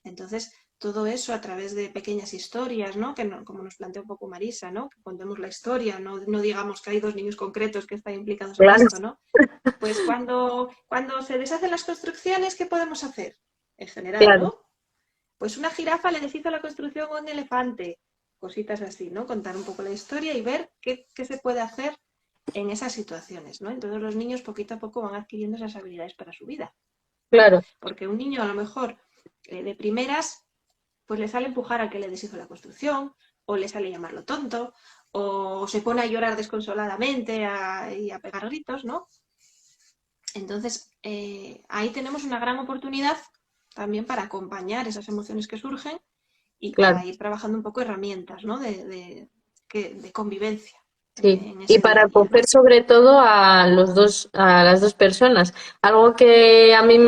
Entonces, todo eso a través de pequeñas historias, ¿no? Que no, como nos plantea un poco Marisa, ¿no? Que contemos la historia, no digamos que hay dos niños concretos que están implicados en Claro, esto, ¿no? Pues cuando se deshacen las construcciones, ¿qué podemos hacer? En general, claro, ¿no? Pues una jirafa le deshizo la construcción a un elefante. Cositas así, ¿no? Contar un poco la historia y ver qué se puede hacer en esas situaciones, ¿no? Entonces los niños poquito a poco van adquiriendo esas habilidades para su vida, ¿no? claro, Porque un niño a lo mejor de primeras, pues le sale empujar al que le deshizo la construcción, o le sale llamarlo tonto, o se pone a llorar desconsoladamente y a pegar gritos, ¿no? Entonces, ahí tenemos una gran oportunidad también para acompañar esas emociones que surgen y claro. para ir trabajando un poco herramientas, ¿no? de convivencia Sí, en y ese día a para día, coger ¿no? sobre todo a los dos, a las dos personas. Algo que a mí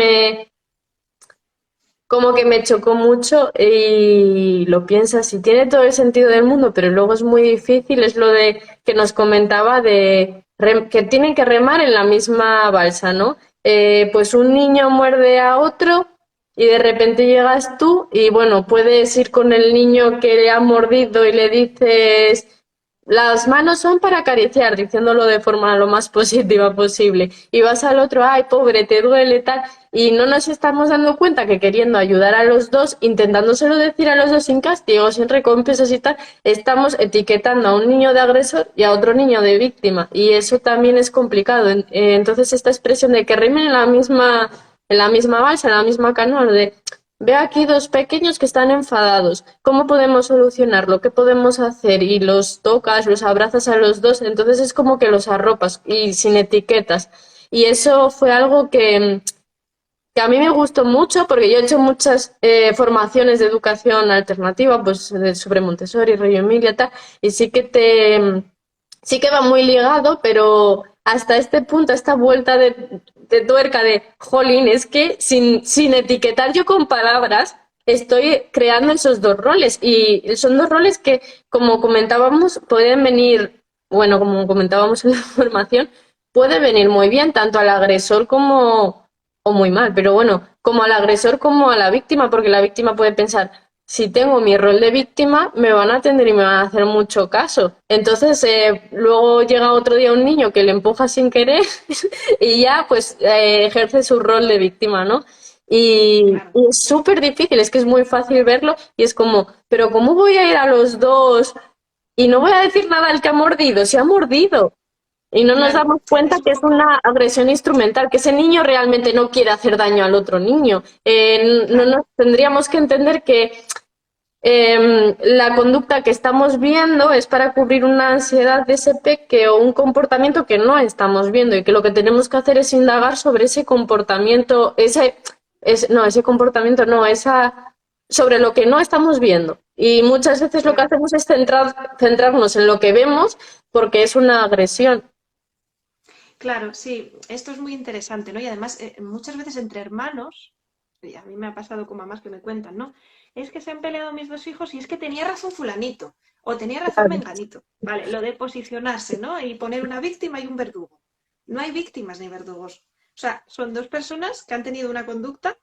como que me chocó mucho y lo piensas y tiene todo el sentido del mundo, pero luego es muy difícil, es lo de que nos comentaba de que tienen que remar en la misma balsa, ¿no? Pues un niño muerde a otro y de repente llegas tú y bueno, puedes ir con el niño que le ha mordido y le dices las manos son para acariciar, diciéndolo de forma lo más positiva posible. Y vas al otro, ay, pobre, te duele, tal. Y no nos estamos dando cuenta que queriendo ayudar a los dos, intentándoselo decir a los dos sin castigo, sin recompensas y tal, estamos etiquetando a un niño de agresor y a otro niño de víctima. Y eso también es complicado. Entonces, esta expresión de que rimen en la misma balsa, en la misma canoa, de veo aquí dos pequeños que están enfadados. ¿Cómo podemos solucionarlo? ¿Qué podemos hacer? Y los tocas, los abrazas a los dos, entonces es como que los arropas y sin etiquetas. Y eso fue algo que a mí me gustó mucho porque yo he hecho muchas formaciones de educación alternativa, pues sobre Montessori, Reggio Emilia, tal, y sí que va muy ligado, pero hasta este punto, esta vuelta de tuerca de, jolín, es que sin etiquetar yo con palabras, estoy creando esos dos roles y son dos roles que, como comentábamos, pueden venir, bueno, como comentábamos en la formación, puede venir muy bien tanto al agresor como, o muy mal, pero bueno, como al agresor como a la víctima, porque la víctima puede pensar, si tengo mi rol de víctima, me van a atender y me van a hacer mucho caso. Entonces, luego llega otro día un niño que le empuja sin querer y ya pues ejerce su rol de víctima, ¿no? Claro, Y es súper difícil, es que es muy fácil verlo y es como, pero ¿cómo voy a ir a los dos? Y no voy a decir nada al que ha mordido, se ha mordido. Y no nos claro. damos cuenta Es un que es una poco, agresión instrumental, que ese niño realmente no quiere hacer daño al otro niño. No claro, nos tendríamos que entender que la conducta que estamos viendo es para cubrir una ansiedad de ese peque o un comportamiento que no estamos viendo y que lo que tenemos que hacer es indagar sobre ese comportamiento, ese comportamiento no, sobre lo que no estamos viendo. Y muchas veces lo que claro. hacemos es centrarnos en lo que vemos porque es una agresión. Claro, sí, esto es muy interesante, ¿no? Y además, muchas veces entre hermanos, y a mí me ha pasado con mamás que me cuentan, ¿no? Es que se han peleado mis dos hijos y es que tenía razón fulanito o tenía razón Claro, menganito. Vale, lo de posicionarse, ¿no? Y poner una víctima y un verdugo. No hay víctimas ni verdugos. O sea, son dos personas que han tenido una conducta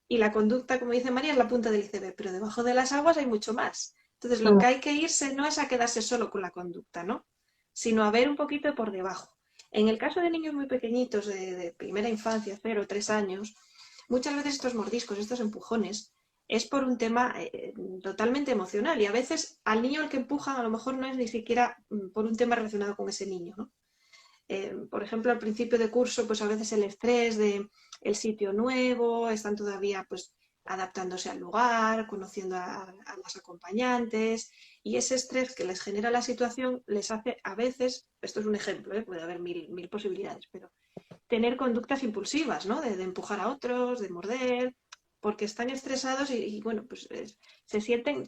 y la conducta, como dice María, es la punta del iceberg, pero debajo de las aguas hay mucho más. Entonces, lo que hay que irse no es a quedarse solo con la conducta, ¿no? Sino a ver un poquito por debajo. En el caso de niños muy pequeñitos, de primera infancia, 0 o 3 años, muchas veces estos mordiscos, estos empujones, es por un tema totalmente emocional y a veces al niño al que empujan a lo mejor no es ni siquiera por un tema relacionado con ese niño, ¿no? Por ejemplo, al principio de curso, pues a veces el estrés de el sitio nuevo, están todavía pues adaptándose al lugar, conociendo a las acompañantes y ese estrés que les genera la situación les hace a veces, esto es un ejemplo, puede haber mil posibilidades, pero tener conductas impulsivas, ¿no? De empujar a otros, de morder, porque están estresados y bueno, pues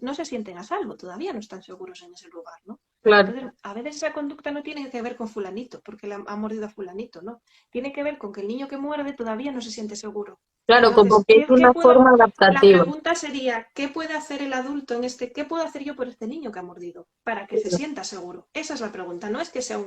no se sienten a salvo, todavía no están seguros en ese lugar, ¿no? claro, Entonces, a veces esa conducta no tiene que ver con fulanito, porque le ha mordido a fulanito, ¿no? Tiene que ver con que el niño que muerde todavía no se siente seguro. claro, como Entonces, que es una forma la adaptativa. pregunta sería, ¿qué puede hacer el adulto en este, qué puedo hacer yo por este niño que ha mordido para que se sienta seguro? Esa es la pregunta, no es que sea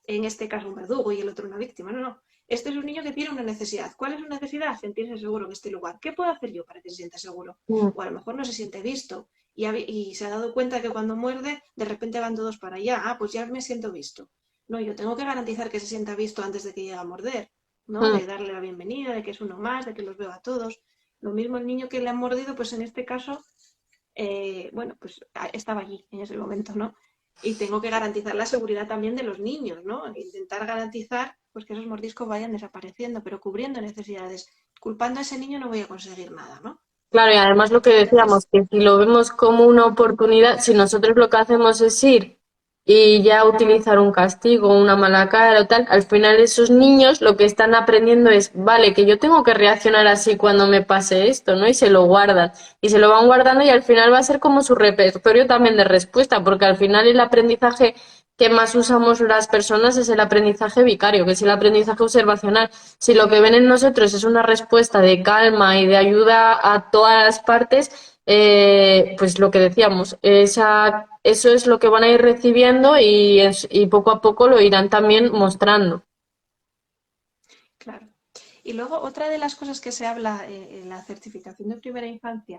en este caso un verdugo y el otro una víctima, no, no. Este es un niño que tiene una necesidad. ¿Cuál es su necesidad? Sentirse seguro en este lugar. ¿Qué puedo hacer yo para que se sienta seguro? Mm, O a lo mejor no se siente visto y se ha dado cuenta que cuando muerde, de repente van todos para allá. Ah, pues ya me siento visto. No, yo tengo que garantizar que se sienta visto antes de que llegue a morder, ¿no? mm. De darle la bienvenida, de que es uno más, de que los veo a todos. Lo mismo el niño que le han mordido, pues en este caso, bueno, pues estaba allí en ese momento, ¿no? Y tengo que garantizar la seguridad también de los niños, ¿no? Intentar garantizar pues, que esos mordiscos vayan desapareciendo, pero cubriendo necesidades. Culpando a ese niño no voy a conseguir nada, ¿no? Claro, y además lo que decíamos, Entonces, que si lo vemos como una oportunidad, si nosotros lo que hacemos es ir y ya utilizar un castigo, una mala cara o tal, al final esos niños lo que están aprendiendo es, vale, que yo tengo que reaccionar así cuando me pase esto, ¿no? Y se lo guardan. Y se lo van guardando y al final va a ser como su repertorio también de respuesta, porque al final el aprendizaje que más usamos las personas es el aprendizaje vicario, que es el aprendizaje observacional. Si lo que ven en nosotros es una respuesta de calma y de ayuda a todas las partes, pues lo que decíamos, eso es lo que van a ir recibiendo y poco a poco lo irán también mostrando. claro. Y luego, otra de las cosas que se habla en la certificación de primera infancia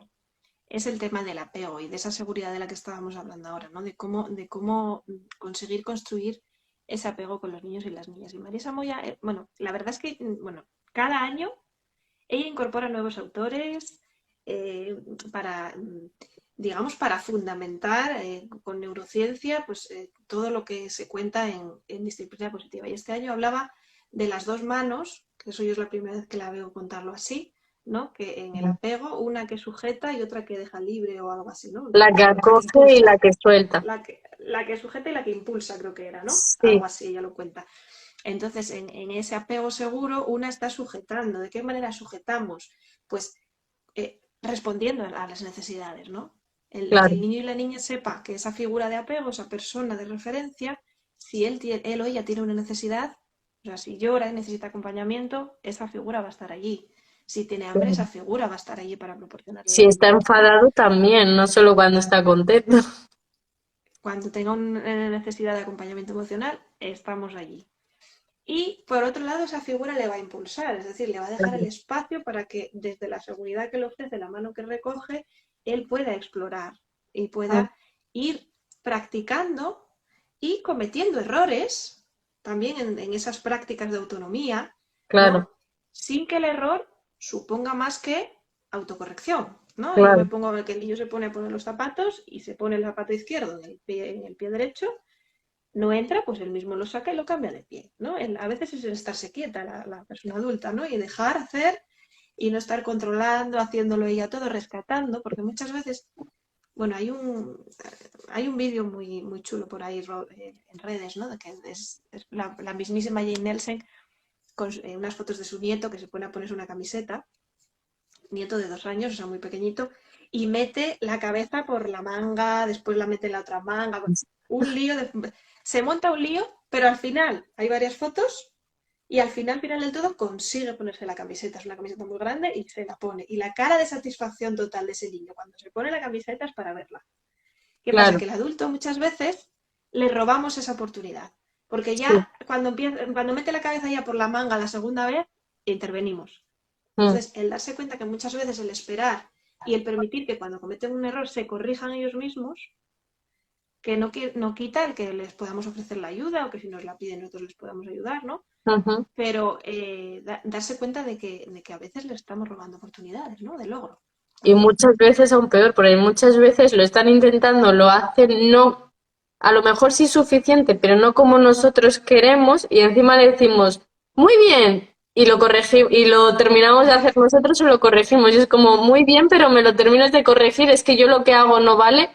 es el tema del apego y de esa seguridad de la que estábamos hablando ahora, ¿no? De cómo conseguir construir ese apego con los niños y las niñas. Y Marisa Moya, bueno, la verdad es que, bueno, cada año ella incorpora nuevos autores eh, para, digamos, para fundamentar con neurociencia pues, todo lo que se cuenta en disciplina positiva. Y este año hablaba de las dos manos, que eso yo es la primera vez que la veo contarlo así, ¿no? Que en el apego, una que sujeta y otra que deja libre o algo así, ¿no? La que La que acoge y impulsa. la que suelta. La que sujeta y la que impulsa, creo que era, ¿no? Sí, Algo así, ella lo cuenta. Entonces, en ese apego seguro, una está sujetando. ¿De qué manera sujetamos? Pues respondiendo a las necesidades, ¿no? Que claro. el niño y la niña sepa que esa figura de apego, esa persona de referencia, si él o ella tiene una necesidad, o sea, si llora y necesita acompañamiento, esa figura va a estar allí. Si tiene hambre, esa figura va a estar allí para proporcionarle Si de está comer, ¿no? enfadado también, no solo cuando está contento. Cuando tenga una necesidad de acompañamiento emocional, estamos allí. Y por otro lado, esa figura le va a impulsar, es decir, le va a dejar el espacio para que desde la seguridad que le ofrece, la mano que recoge, él pueda explorar y pueda ir practicando y cometiendo errores también en esas prácticas de autonomía, Claro, ¿no? Sin que el error suponga más que autocorrección, ¿no? Yo me claro. pongo, que el niño se pone a poner los zapatos y se pone el zapato izquierdo en el pie derecho, no entra, pues él mismo lo saca y lo cambia de pie, ¿no? A veces es estarse quieta la persona adulta, ¿no? Y dejar hacer y no estar controlando, haciéndolo ella todo, rescatando, porque muchas veces, bueno, hay un vídeo muy, muy chulo por ahí en redes, ¿no? De que es la mismísima Jane Nelson con unas fotos de su nieto que se pone a ponerse una camiseta, nieto de 2 años, o sea, muy pequeñito, y mete la cabeza por la manga, después la mete en la otra manga, un lío, se monta un lío, pero al final hay varias fotos y al final del todo consigue ponerse la camiseta, es una camiseta muy grande y se la pone. Y la cara de satisfacción total de ese niño cuando se pone la camiseta es para verla. ¿Qué pasa? Claro, Que el adulto muchas veces le robamos esa oportunidad, porque sí. ya cuando mete la cabeza ya por la manga la segunda vez, intervenimos. Mm, Entonces, el darse cuenta que muchas veces el esperar y el permitir que cuando cometen un error se corrijan ellos mismos, que no quita el que les podamos ofrecer la ayuda o que si nos la piden nosotros les podamos ayudar, ¿no? ujú. Pero darse cuenta de que a veces les estamos robando oportunidades, ¿no? De logro Y también. muchas veces aún peor, porque muchas veces lo están intentando, lo hacen no, a lo mejor sí suficiente, pero no como nosotros queremos, y encima le decimos, muy bien, y lo corregimos, y lo terminamos de hacer nosotros o lo corregimos. Y es como, muy bien, pero me lo terminas de corregir, es que yo lo que hago no vale,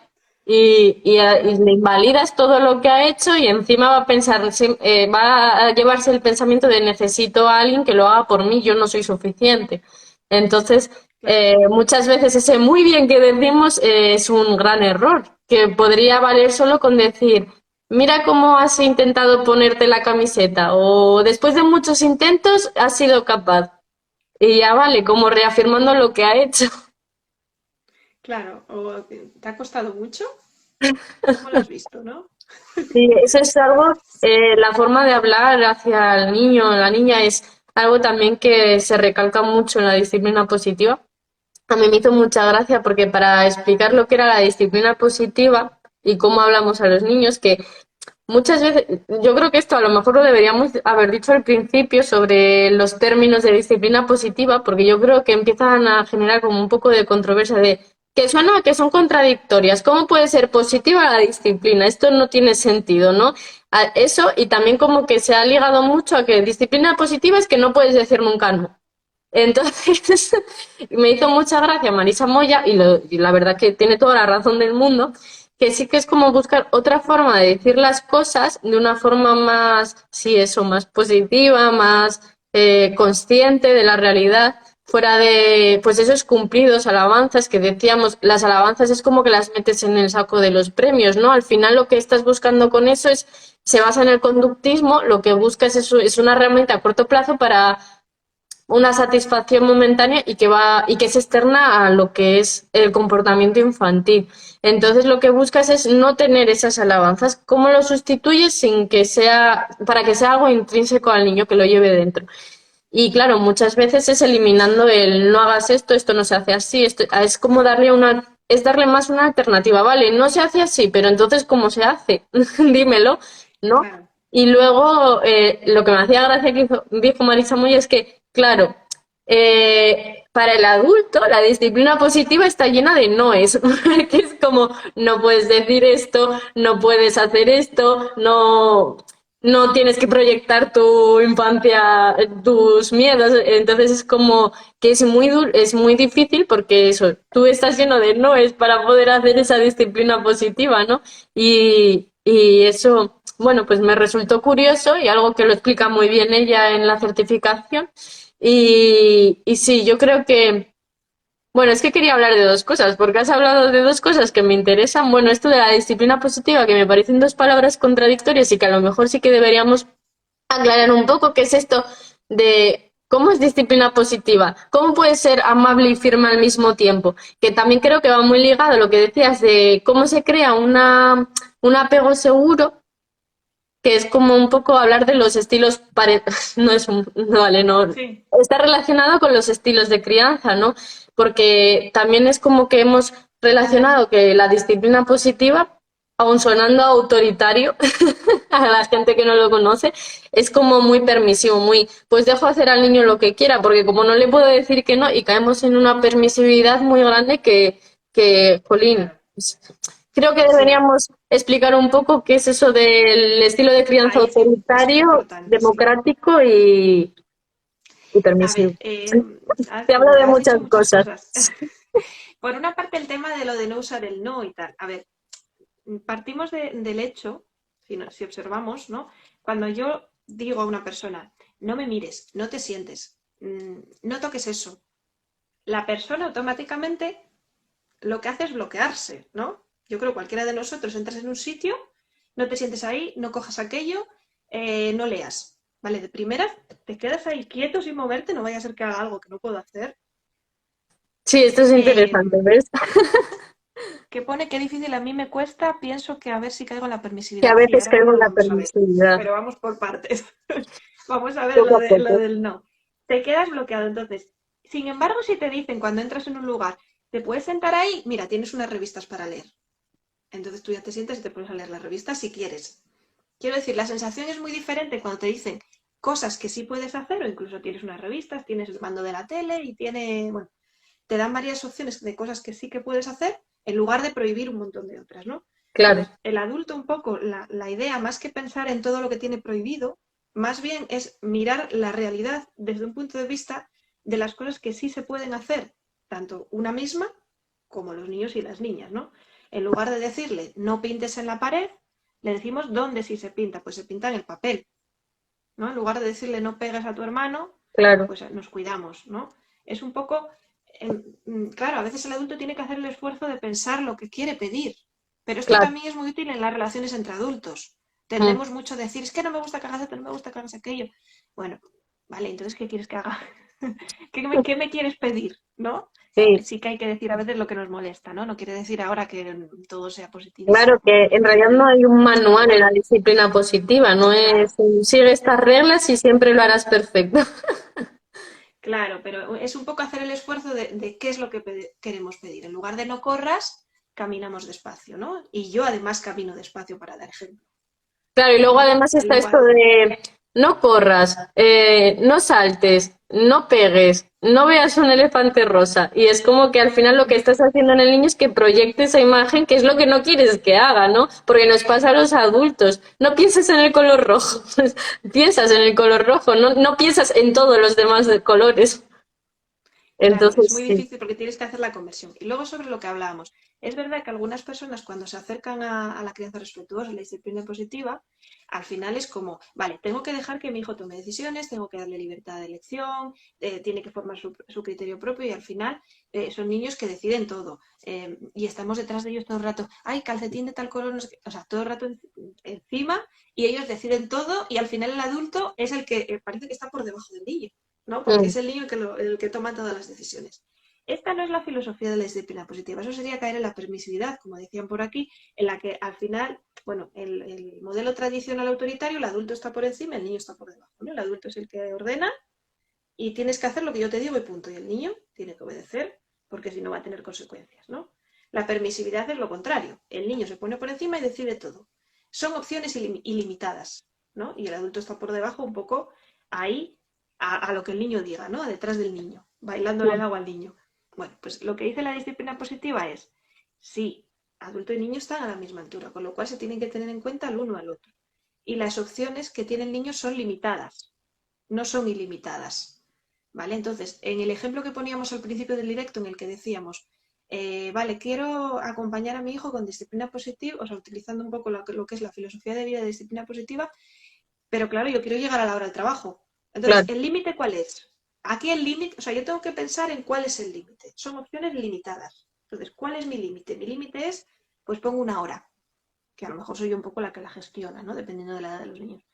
y le invalidas todo lo que ha hecho, y encima va a pensar, va a llevarse el pensamiento de necesito a alguien que lo haga por mí, yo no soy suficiente. Entonces, Claro, muchas veces ese muy bien que decimos es un gran error, que podría valer solo con decir, mira cómo has intentado ponerte la camiseta, o después de muchos intentos has sido capaz. Y ya vale, como reafirmando lo que ha hecho. Claro, o te ha costado mucho, ¿cómo lo has visto, no? Sí, eso es algo, la forma de hablar hacia el niño o la niña es algo también que se recalca mucho en la disciplina positiva. A mí me hizo mucha gracia porque para explicar lo que era la disciplina positiva y cómo hablamos a los niños, que muchas veces, yo creo que esto a lo mejor lo deberíamos haber dicho al principio sobre los términos de disciplina positiva, porque yo creo que empiezan a generar como un poco de controversia de que suena que son contradictorias. ¿Cómo puede ser positiva la disciplina? Esto no tiene sentido, ¿no? Eso y también como que se ha ligado mucho a que disciplina positiva es que no puedes decir nunca no. Entonces, me hizo mucha gracia Marisa Moya y la verdad que tiene toda la razón del mundo, que sí que es como buscar otra forma de decir las cosas de una forma más, sí, eso, más positiva, más consciente de la realidad, fuera de, pues esos cumplidos, alabanzas que decíamos, las alabanzas es como que las metes en el saco de los premios, ¿no? Al final lo que estás buscando con eso es, se basa en el conductismo, lo que buscas es una herramienta a corto plazo para una satisfacción momentánea y que es externa a lo que es el comportamiento infantil. Entonces lo que buscas es no tener esas alabanzas. ¿Cómo lo sustituyes sin que sea, para que sea algo intrínseco al niño que lo lleve dentro? Y claro, muchas veces es eliminando el no hagas esto, esto no se hace así, esto, es como darle es darle más una alternativa, vale, no se hace así, pero entonces ¿cómo se hace? Dímelo, ¿no? Claro, Y luego lo que me hacía gracia que dijo Marisa Moya es que, claro, para el adulto la disciplina positiva está llena de noes, que es como no puedes decir esto, no puedes hacer esto, no tienes que proyectar tu infancia, tus miedos, entonces es como que es muy difícil porque eso, tú estás lleno de noes para poder hacer esa disciplina positiva, ¿no? Y eso, bueno, pues me resultó curioso y algo que lo explica muy bien ella en la certificación. Y sí, yo creo que bueno, es que quería hablar de dos cosas, porque has hablado de dos cosas que me interesan. Bueno, esto de la disciplina positiva, que me parecen dos palabras contradictorias y que a lo mejor sí que deberíamos aclarar un poco qué es esto de cómo es disciplina positiva, cómo puede ser amable y firme al mismo tiempo, que también creo que va muy ligado a lo que decías de cómo se crea un apego seguro que es como un poco hablar de los estilos, no es un, no, vale, no, sí, está relacionado con los estilos de crianza, ¿no? Porque también es como que hemos relacionado que la disciplina positiva, aun sonando autoritario a la gente que no lo conoce, es como muy permisivo, muy, pues dejo hacer al niño lo que quiera, porque como no le puedo decir que no, y caemos en una permisividad muy grande jolín, claro, creo que sí, deberíamos explicar un poco qué es eso del estilo de crianza ahí sí, eso es autoritario, importante, sí. democrático y A ver, permisivo. Te hablo de has muchas dicho muchas cosas. cosas. Por una parte, el tema de lo de no usar el no y tal. A ver, partimos del hecho, si observamos, ¿no? Cuando yo digo a una persona, no me mires, no te sientes, no toques eso, la persona automáticamente lo que hace es bloquearse, ¿no? Yo creo que cualquiera de nosotros entras en un sitio, no te sientes ahí, no cojas aquello, no leas, ¿vale? De primera te quedas ahí quieto sin moverte, no vaya a ser que haga algo que no puedo hacer. Sí, esto es Eh, interesante, ¿ves? que pone que difícil a mí me cuesta, pienso que a ver si caigo en la Que a permisividad. Sí, veces ahora caigo mismo en lo la vamos a ver, permisividad, pero vamos por partes. Vamos a ver poco a lo poco. del no. Te quedas bloqueado. Entonces, sin embargo, si te dicen cuando entras en un lugar, te puedes sentar ahí, mira, tienes unas revistas para leer. Entonces tú ya te sientes y te pones a leer las revistas si quieres. Quiero decir, la sensación es muy diferente cuando te dicen cosas que sí puedes hacer o incluso tienes unas revistas, tienes el mando de la tele y bueno, te dan varias opciones de cosas que sí que puedes hacer en lugar de prohibir un montón de otras, ¿no? Claro, Entonces, el adulto un poco, la idea, más que pensar en todo lo que tiene prohibido, más bien es mirar la realidad desde un punto de vista de las cosas que sí se pueden hacer, tanto una misma como los niños y las niñas, ¿no? En lugar de decirle no pintes en la pared, le decimos dónde sí se pinta, pues se pinta en el papel, ¿no? En lugar de decirle no pegues a tu hermano, claro, pues nos cuidamos, ¿no? Es un poco, claro, a veces el adulto tiene que hacer el esfuerzo de pensar lo que quiere pedir, pero esto claro. también es muy útil en las relaciones entre adultos. Tendemos mucho a decir, es que no me gusta que hagas esto, no me gusta que hagas aquello. Bueno, vale, entonces, ¿qué quieres que haga? ¿Qué me quieres pedir? ¿No? Sí, Sí que hay que decir a veces lo que nos molesta, ¿no? No quiere decir ahora que todo sea claro positivísimo. que en realidad no hay un manual en la disciplina positiva, no Claro, es sigue estas reglas y siempre lo harás perfecto. claro, pero es un poco hacer el esfuerzo de qué es lo que queremos pedir. En lugar de no corras, caminamos despacio, ¿no? Y yo además camino despacio para dar ejemplo, Claro, y luego ¿no? además En está esto lugar, de no corras, no saltes, no pegues, no veas un elefante rosa. Y es como que al final lo que estás haciendo en el niño es que proyecte esa imagen que es lo que no quieres que haga, ¿no? Porque nos pasa a los adultos. No pienses en el color rojo, piensas en el color rojo, no piensas en todos los demás de colores. claro, es Entonces, muy sí, difícil porque tienes que hacer la conversión. Y luego sobre lo que hablábamos, es verdad que algunas personas cuando se acercan a la crianza respetuosa, a la disciplina positiva, al final es como, vale, tengo que dejar que mi hijo tome decisiones, tengo que darle libertad de elección, tiene que formar su criterio propio y al final son niños que deciden todo. Y estamos detrás de ellos todo el rato, ay, calcetín de tal color, no sé qué", o sea, todo el rato encima y ellos deciden todo y al final el adulto es el que parece que está por debajo del niño. ¿no? Porque mm, es el niño el que toma todas las decisiones. Esta no es la filosofía de la disciplina positiva, eso sería caer en la permisividad, como decían por aquí, en la que al final, bueno, el modelo tradicional autoritario, el adulto está por encima, el niño está por debajo, ¿no? El adulto es el que ordena y tienes que hacer lo que yo te digo y punto, y el niño tiene que obedecer porque si no va a tener consecuencias, ¿no? La permisividad es lo contrario, el niño se pone por encima y decide todo. Son opciones ilimitadas, ¿no? Y el adulto está por debajo un poco ahí a lo que el niño diga, ¿no? Detrás del niño, bailándole el mm, agua al niño. Bueno, pues lo que dice la disciplina positiva es, sí, adulto y niño están a la misma altura, con lo cual se tienen que tener en cuenta el uno al otro. Y las opciones que tiene el niño son limitadas, no son ilimitadas. ¿Vale? Entonces, en el ejemplo que poníamos al principio del directo, en el que decíamos, vale, quiero acompañar a mi hijo con disciplina positiva, o sea, utilizando un poco lo que es la filosofía de vida de disciplina positiva, pero claro, yo quiero llegar a la hora del trabajo. Entonces, claro, ¿el límite cuál es? Aquí el límite, o sea, yo tengo que pensar en cuál es el límite. Son opciones limitadas. Entonces, ¿cuál es mi límite? Mi límite es, pues pongo una hora, que a lo mejor soy yo un poco la que la gestiona, ¿no? Dependiendo de la edad de los niños.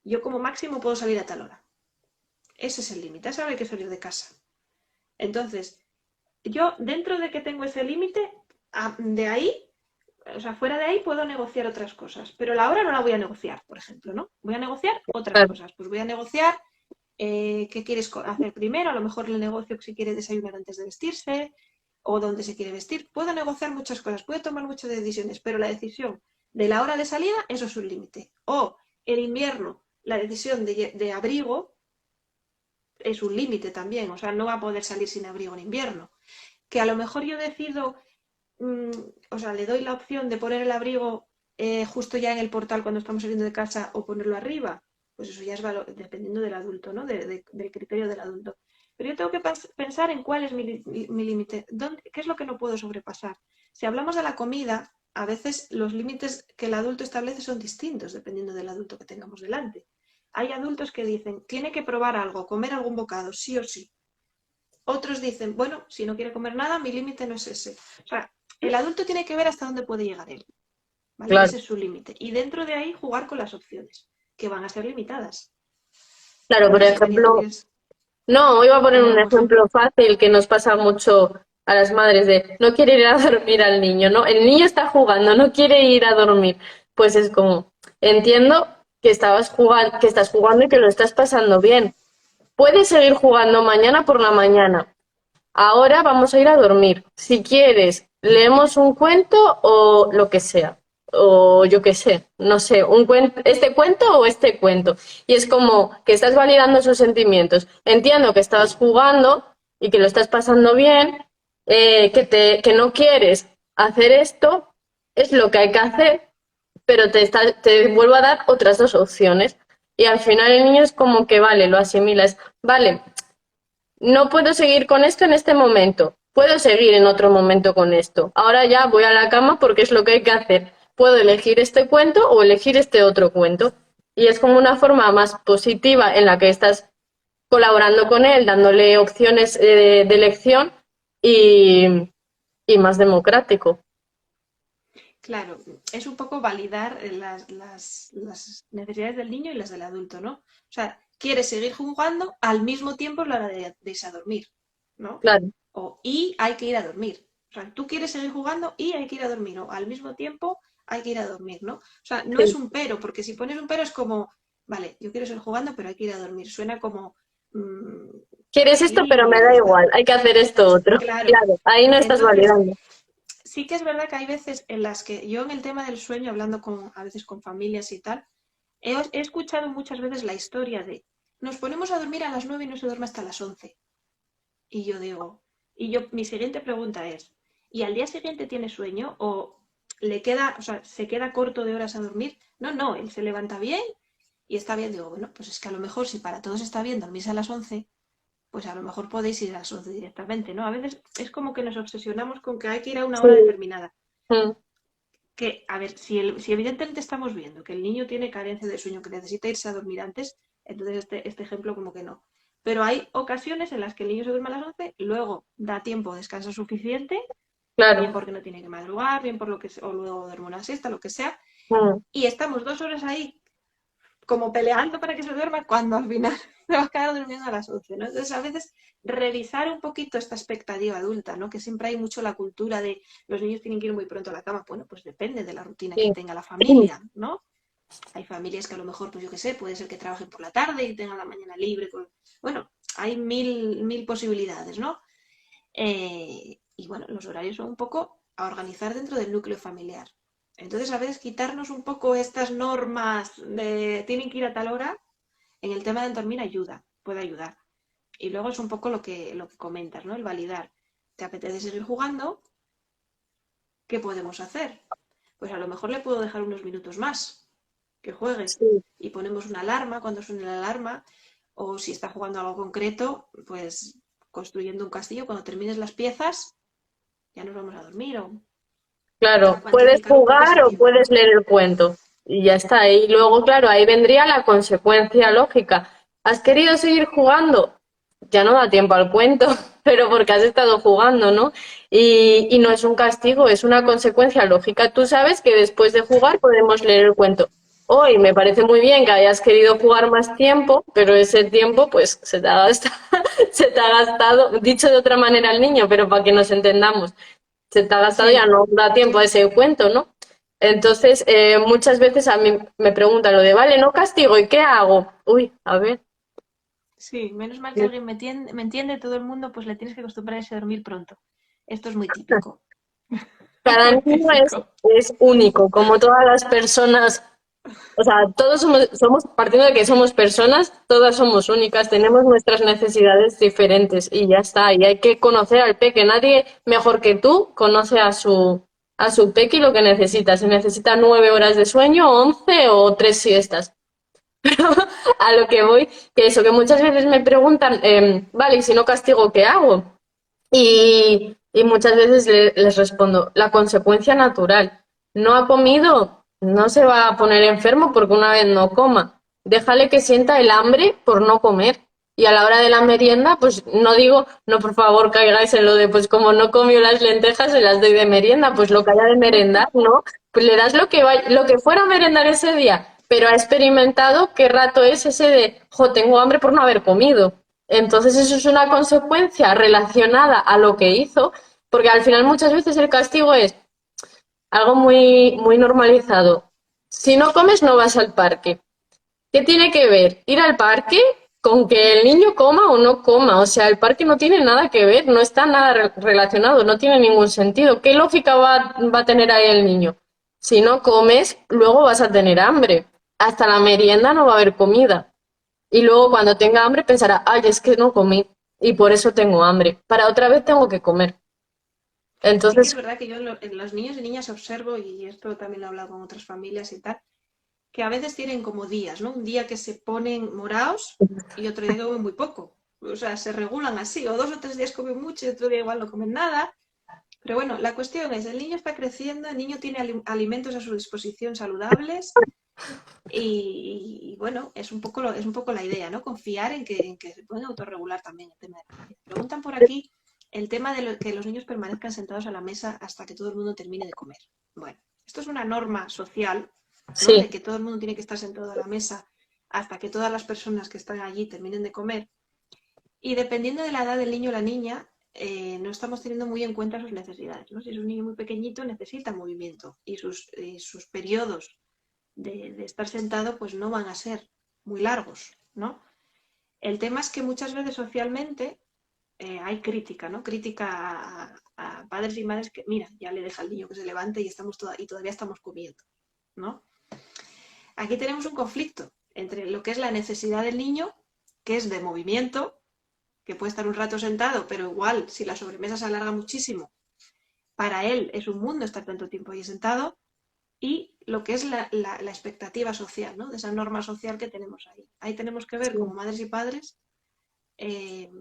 Yo como máximo puedo salir a tal hora. Ese es el límite, a esa hora hay que salir de casa. Entonces, yo dentro de que tengo ese límite, de ahí, o sea, fuera de ahí puedo negociar otras cosas, pero la hora no la voy a negociar, por ejemplo, ¿no? Voy a negociar otras claro. cosas. Pues voy a negociar qué quieres hacer primero, a lo mejor el negocio si quiere desayunar antes de vestirse o dónde se quiere vestir. Puedo negociar muchas cosas, puedo tomar muchas decisiones, pero la decisión de la hora de salida, eso es un límite. O el invierno, la decisión de abrigo es un límite también, o sea, no va a poder salir sin abrigo en invierno. Que a lo mejor yo decido, mmm, o sea, le doy la opción de poner el abrigo justo ya en el portal cuando estamos saliendo de casa o ponerlo arriba, pues eso ya es dependiendo del adulto, ¿no? Del criterio del adulto. Pero yo tengo que pensar en cuál es mi límite, qué es lo que no puedo sobrepasar. Si hablamos de la comida, a veces los límites que el adulto establece son distintos dependiendo del adulto que tengamos delante. Hay adultos que dicen, tiene que probar algo, comer algún bocado, sí o sí. Otros dicen, bueno, si no quiere comer nada, mi límite no es ese. O sea, el adulto tiene que ver hasta dónde puede llegar él, ¿vale? Claro. Ese es su límite. Y dentro de ahí jugar con las opciones, que van a ser limitadas. Claro, por No sé, María, ¿tú ejemplo, quieres no, iba a poner poner un algún ejemplo ejemplo? fácil que nos pasa mucho a las madres de no quiere ir a dormir al niño, ¿no? El niño está jugando, no quiere ir a dormir. Pues es como, entiendo que estabas jugando, que estás jugando y que lo estás pasando bien. Puedes seguir jugando mañana por la mañana. Ahora vamos a ir a dormir. Si quieres, leemos un cuento o lo que sea. O yo qué sé, no sé, un cuento, este cuento o este cuento. Y es como que estás validando sus sentimientos. Entiendo que estás jugando y que lo estás pasando bien, que no quieres hacer esto, es lo que hay que hacer, pero te vuelvo a dar otras dos opciones. Y al final el niño es como que, vale, lo asimilas. Vale, no puedo seguir con esto en este momento. Puedo seguir en otro momento con esto. Ahora ya voy a la cama porque es lo que hay que hacer. Puedo elegir este cuento o elegir este otro cuento. Y es como una forma más positiva en la que estás colaborando con él, dándole opciones de elección y, y más democrático. Claro, es un poco validar las necesidades del niño y las del adulto, ¿no? O sea, quieres seguir jugando, al mismo tiempo es la hora de irse a dormir, ¿no? Claro, Y hay que ir a dormir. O sea, tú quieres seguir jugando y hay que ir a dormir, o al mismo tiempo hay que ir a dormir, ¿no? O sea, no es sí. un pero, porque si pones un pero es como, vale, yo quiero seguir jugando, pero hay que ir a dormir. Suena como, mm, Quieres esto, pero me sí, da igual, hay que hacer esto otro. claro. Claro, ahí no estás Entonces, validando. sí que es verdad que hay veces en las que yo en el tema del sueño, hablando a veces con familias y tal, he escuchado muchas veces la historia de nos ponemos a dormir a las 9 y no se duerme hasta las 11. Y yo digo, mi siguiente pregunta es, ¿y al día siguiente tiene sueño o le queda, o sea, se queda corto de horas a dormir? No, no, él se levanta bien y está bien. Digo, bueno, pues es que a lo mejor si para todos está bien dormirse a las 11, pues a lo mejor podéis ir a las 11 directamente, ¿no? A veces es como que nos obsesionamos con que hay que ir a una Sí. hora determinada. Mm. Que, a ver, si evidentemente estamos viendo que el niño tiene carencia de sueño, que necesita irse a dormir antes, entonces este ejemplo como que no. Pero hay ocasiones en las que el niño se duerme a las 11, luego da tiempo, descansa suficiente, bien Claro. porque no tiene que madrugar, bien por lo que o luego duerme una siesta, lo que sea, Mm. y estamos 2 horas ahí como peleando para que se duerma cuando al final se va a quedar durmiendo a las 11, ¿no? Entonces, a veces revisar un poquito esta expectativa adulta, ¿no? Que siempre hay mucho la cultura de los niños tienen que ir muy pronto a la cama. Bueno, pues depende de la rutina que Sí. tenga la familia, ¿no? Hay familias que a lo mejor, pues yo qué sé, puede ser que trabajen por la tarde y tengan la mañana libre. Bueno, hay mil posibilidades, ¿no? Y bueno, los horarios son un poco a organizar dentro del núcleo familiar. Entonces, a veces quitarnos un poco estas normas de tienen que ir a tal hora, en el tema del dormir ayuda, puede ayudar. Y luego es un poco lo que comentas, ¿no? El validar. ¿Te apetece seguir jugando? ¿Qué podemos hacer? Pues a lo mejor le puedo dejar unos minutos más que juegue Sí. y ponemos una alarma cuando suene la alarma, o si está jugando algo concreto, pues construyendo un castillo, cuando termines las piezas ya nos vamos a dormir o Claro, puedes cuantificar un poco ese jugar o tiempo. puedes leer el cuento y ya está. Y luego, claro, ahí vendría la consecuencia lógica. ¿Has querido seguir jugando? Ya no da tiempo al cuento, pero porque has estado jugando, ¿no? Y no es un castigo, es una consecuencia lógica. Tú sabes que después de jugar podemos leer el cuento. Hoy me parece muy bien que hayas querido jugar más tiempo, pero ese tiempo pues se te ha gastado, se te ha gastado, dicho de otra manera al niño, pero para que nos entendamos se te ha gastado, ya Sí, no da tiempo a ese cuento, ¿no? Entonces, muchas veces a mí me preguntan lo de, vale, no castigo, ¿y qué hago? Uy, a ver. sí, menos mal que alguien me entiende, todo el mundo, pues le tienes que acostumbrar a ese dormir pronto. Esto es muy típico. Cada Muy niño típico. es único, como todas las personas. O sea, todos somos, partiendo de que somos personas, todas somos únicas, tenemos nuestras necesidades diferentes y ya está. Y hay que conocer al peque. Nadie mejor que tú conoce a su peque y lo que necesita. Si necesita 9 horas de sueño, 11 o 3 siestas. A lo que voy, que eso, que muchas veces me preguntan, vale, y si no castigo, ¿qué hago? Y muchas veces les respondo, la consecuencia natural. No ha comido, no se va a poner enfermo porque una vez no coma. Déjale que sienta el hambre por no comer. Y a la hora de la merienda, pues no digo, no, por favor, caigáis en lo de, pues como no comió las lentejas, se las doy de merienda, pues lo que haya de merendar, ¿no? Pues le das lo que fuera a merendar ese día, pero ha experimentado qué rato es ese de, jo, tengo hambre por no haber comido. Entonces eso es una consecuencia relacionada a lo que hizo, porque al final muchas veces el castigo es algo muy normalizado. Si no comes, no vas al parque. ¿Qué tiene que ver ir al parque con que el niño coma o no coma? O sea, el parque no tiene nada que ver, no está nada relacionado, no tiene ningún sentido. ¿Qué lógica va a tener ahí el niño? Si no comes, luego vas a tener hambre. Hasta la merienda no va a haber comida. Y luego cuando tenga hambre pensará, ay, es que no comí y por eso tengo hambre. Para otra vez tengo que comer. Sí que es Entonces, verdad que yo en los niños y niñas observo, y esto también lo he hablado con otras familias y tal, que a veces tienen como días, ¿no? Un día que se ponen morados y otro día que comen muy poco. O sea, se regulan así, o 2 o 3 días comen mucho y otro día igual no comen nada. Pero bueno, la cuestión es, el niño está creciendo, el niño tiene alimentos a su disposición saludables y, bueno, es un poco la idea, ¿no? Confiar en que se pueden autorregular también el tema de la comida. Preguntan por aquí el tema de que los niños permanezcan sentados a la mesa hasta que todo el mundo termine de comer. Bueno. Esto es una norma social, ¿no? De Sí, que todo el mundo tiene que estar sentado a la mesa hasta que todas las personas que están allí terminen de comer. Y dependiendo de la edad del niño o la niña, no estamos teniendo muy en cuenta sus necesidades, ¿no? Si es un niño muy pequeñito, necesita movimiento y sus periodos de estar sentado pues no van a ser muy largos, ¿no? El tema es que muchas veces socialmente hay crítica, ¿no? Crítica a padres y madres que, mira, ya le deja al niño que se levante y, y todavía estamos comiendo, ¿no? Aquí tenemos un conflicto entre lo que es la necesidad del niño, que es de movimiento, que puede estar un rato sentado, pero igual, si la sobremesa se alarga muchísimo, para él es un mundo estar tanto tiempo ahí sentado, y lo que es la expectativa social, ¿no? De esa norma social que tenemos ahí. Ahí tenemos que ver como sí, madres y padres, eh,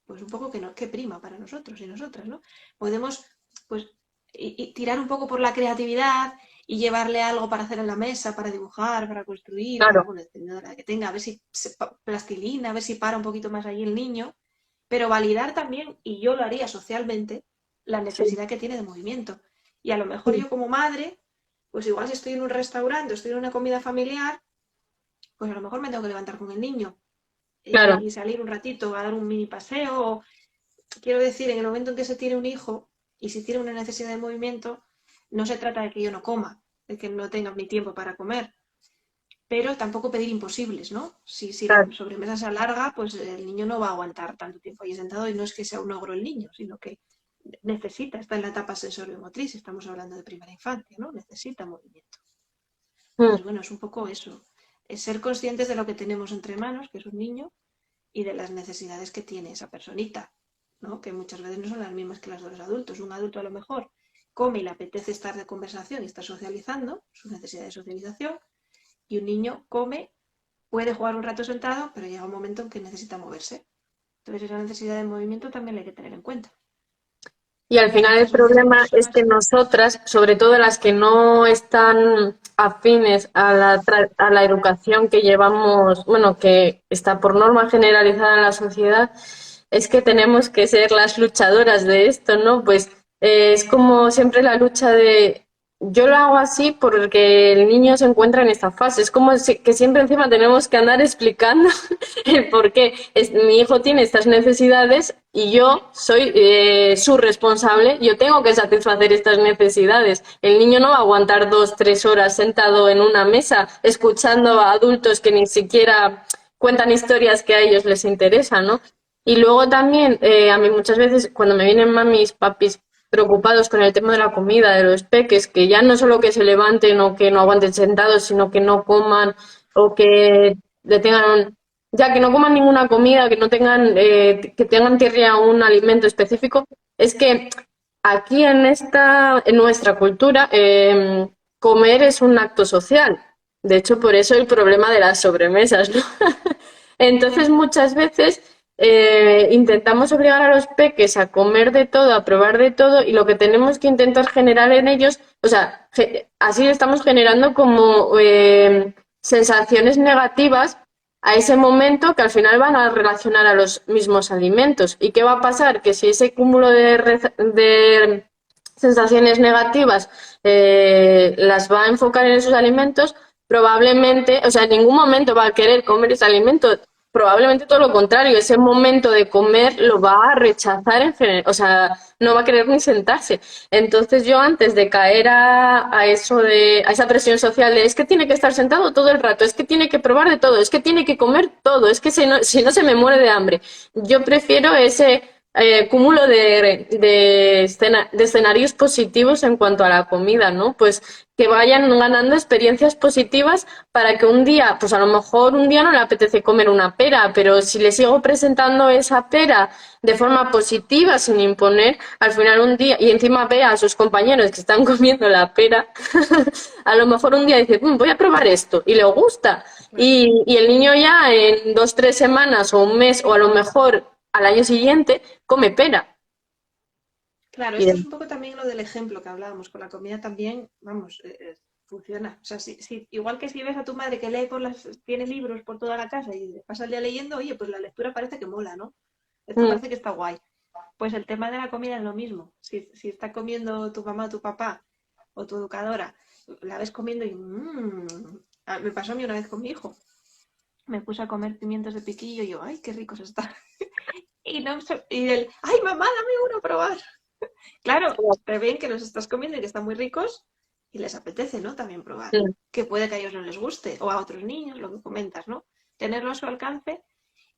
pues un poco qué prima para nosotros y nosotras, ¿no? Podemos, pues, y tirar un poco por la creatividad y llevarle algo para hacer en la mesa, para dibujar, para construir, para, claro, bueno, dependiendo de la que tenga, a ver si plastilina, a ver si para un poquito más allí el niño, pero validar también, y yo lo haría socialmente, la sí, necesidad que tiene de movimiento. Y a lo mejor sí, yo como madre, pues igual si estoy en un restaurante o estoy en una comida familiar, pues a lo mejor me tengo que levantar con el niño claro, y salir un ratito a dar un mini paseo. Quiero decir, en el momento en que se tiene un hijo y si tiene una necesidad de movimiento, no se trata de que yo no coma, de que no tenga mi tiempo para comer, pero tampoco pedir imposibles, ¿no? Si la claro. sobremesa se alarga, pues el niño no va a aguantar tanto tiempo ahí sentado y no es que sea un ogro el niño, sino que necesita, está en la etapa sensorio-motriz, estamos hablando de primera infancia, ¿no? Necesita movimiento. Mm. Entonces, bueno, es un poco eso, es ser conscientes de lo que tenemos entre manos, que es un niño, y de las necesidades que tiene esa personita, ¿no? Que muchas veces no son las mismas que las de los adultos. Un adulto a lo mejor come y le apetece estar de conversación y está socializando, su necesidad de socialización, y un niño come, puede jugar un rato sentado, pero llega un momento en que necesita moverse. Entonces esa necesidad de movimiento también la hay que tener en cuenta. Y al Y final el muchas veces hay problema es que personas... nosotras, sobre todo las que no están afines a a la educación que llevamos, bueno, que está por norma generalizada en la sociedad, es que tenemos que ser las luchadoras de esto, ¿no? Pues es como siempre la lucha de yo lo hago así porque el niño se encuentra en esta fase. Es como que siempre encima tenemos que andar explicando el por qué mi hijo tiene estas necesidades y yo soy su responsable. Yo tengo que satisfacer estas necesidades. El niño no va a aguantar 2, 3 horas sentado en una mesa escuchando a adultos que ni siquiera cuentan historias que a ellos les interesan, ¿no? Y luego también, a mí muchas veces cuando me vienen mamis, papis preocupados con el tema de la comida, de los peques, que ya no solo que se levanten o que no aguanten sentados, sino que no coman o que le tengan ya que no coman ninguna comida, que no tengan, que tengan tirria un alimento específico, es que aquí en nuestra cultura, comer es un acto social. De hecho, por eso el problema de las sobremesas, ¿no? Entonces, muchas veces intentamos obligar a los peques a comer de todo, a probar de todo, y lo que tenemos que intentar generar en ellos, o sea, así estamos generando como sensaciones negativas a ese momento que al final van a relacionar a los mismos alimentos. ¿Y qué va a pasar? Que si ese cúmulo de sensaciones negativas las va a enfocar en esos alimentos, probablemente, o sea, en ningún momento va a querer comer ese alimento. Probablemente todo lo contrario, ese momento de comer lo va a rechazar en general, o sea, no va a querer ni sentarse. Entonces yo antes de caer a eso a esa presión social de es que tiene que estar sentado todo el rato, es que tiene que probar de todo, es que tiene que comer todo, es que si no se me muere de hambre. Yo prefiero ese cúmulo de escenarios positivos en cuanto a la comida, ¿no? Pues que vayan ganando experiencias positivas para que un día, pues a lo mejor un día no le apetece comer una pera, pero si le sigo presentando esa pera de forma positiva, sin imponer, al final un día, y encima ve a sus compañeros que están comiendo la pera, a lo mejor un día dice, voy a probar esto, y le gusta. Claro. Y el niño ya en 2, 3 semanas o un mes, o a lo mejor al año siguiente, come pera. Claro, Y esto es de- un poco también lo del ejemplo que hablábamos, con la comida también, vamos, funciona. O sea, igual que si ves a tu madre que lee tiene libros por toda la casa y pasa el día leyendo, oye, pues la lectura parece que mola, ¿no? Esto mm, parece que está guay. Pues el tema de la comida es lo mismo. Si está comiendo tu mamá o tu papá o tu educadora la ves comiendo y me pasó a mí una vez con mi hijo. Me puse a comer pimientos de piquillo y yo, ¡ay, qué ricos están! Y, no, y él, ¡ay, mamá, dame uno a probar! Claro, te ven que los estás comiendo y que están muy ricos y les apetece, ¿no? También probar. Mm. Que puede que a ellos no les guste o a otros niños, lo que comentas, ¿no? Tenerlo a su alcance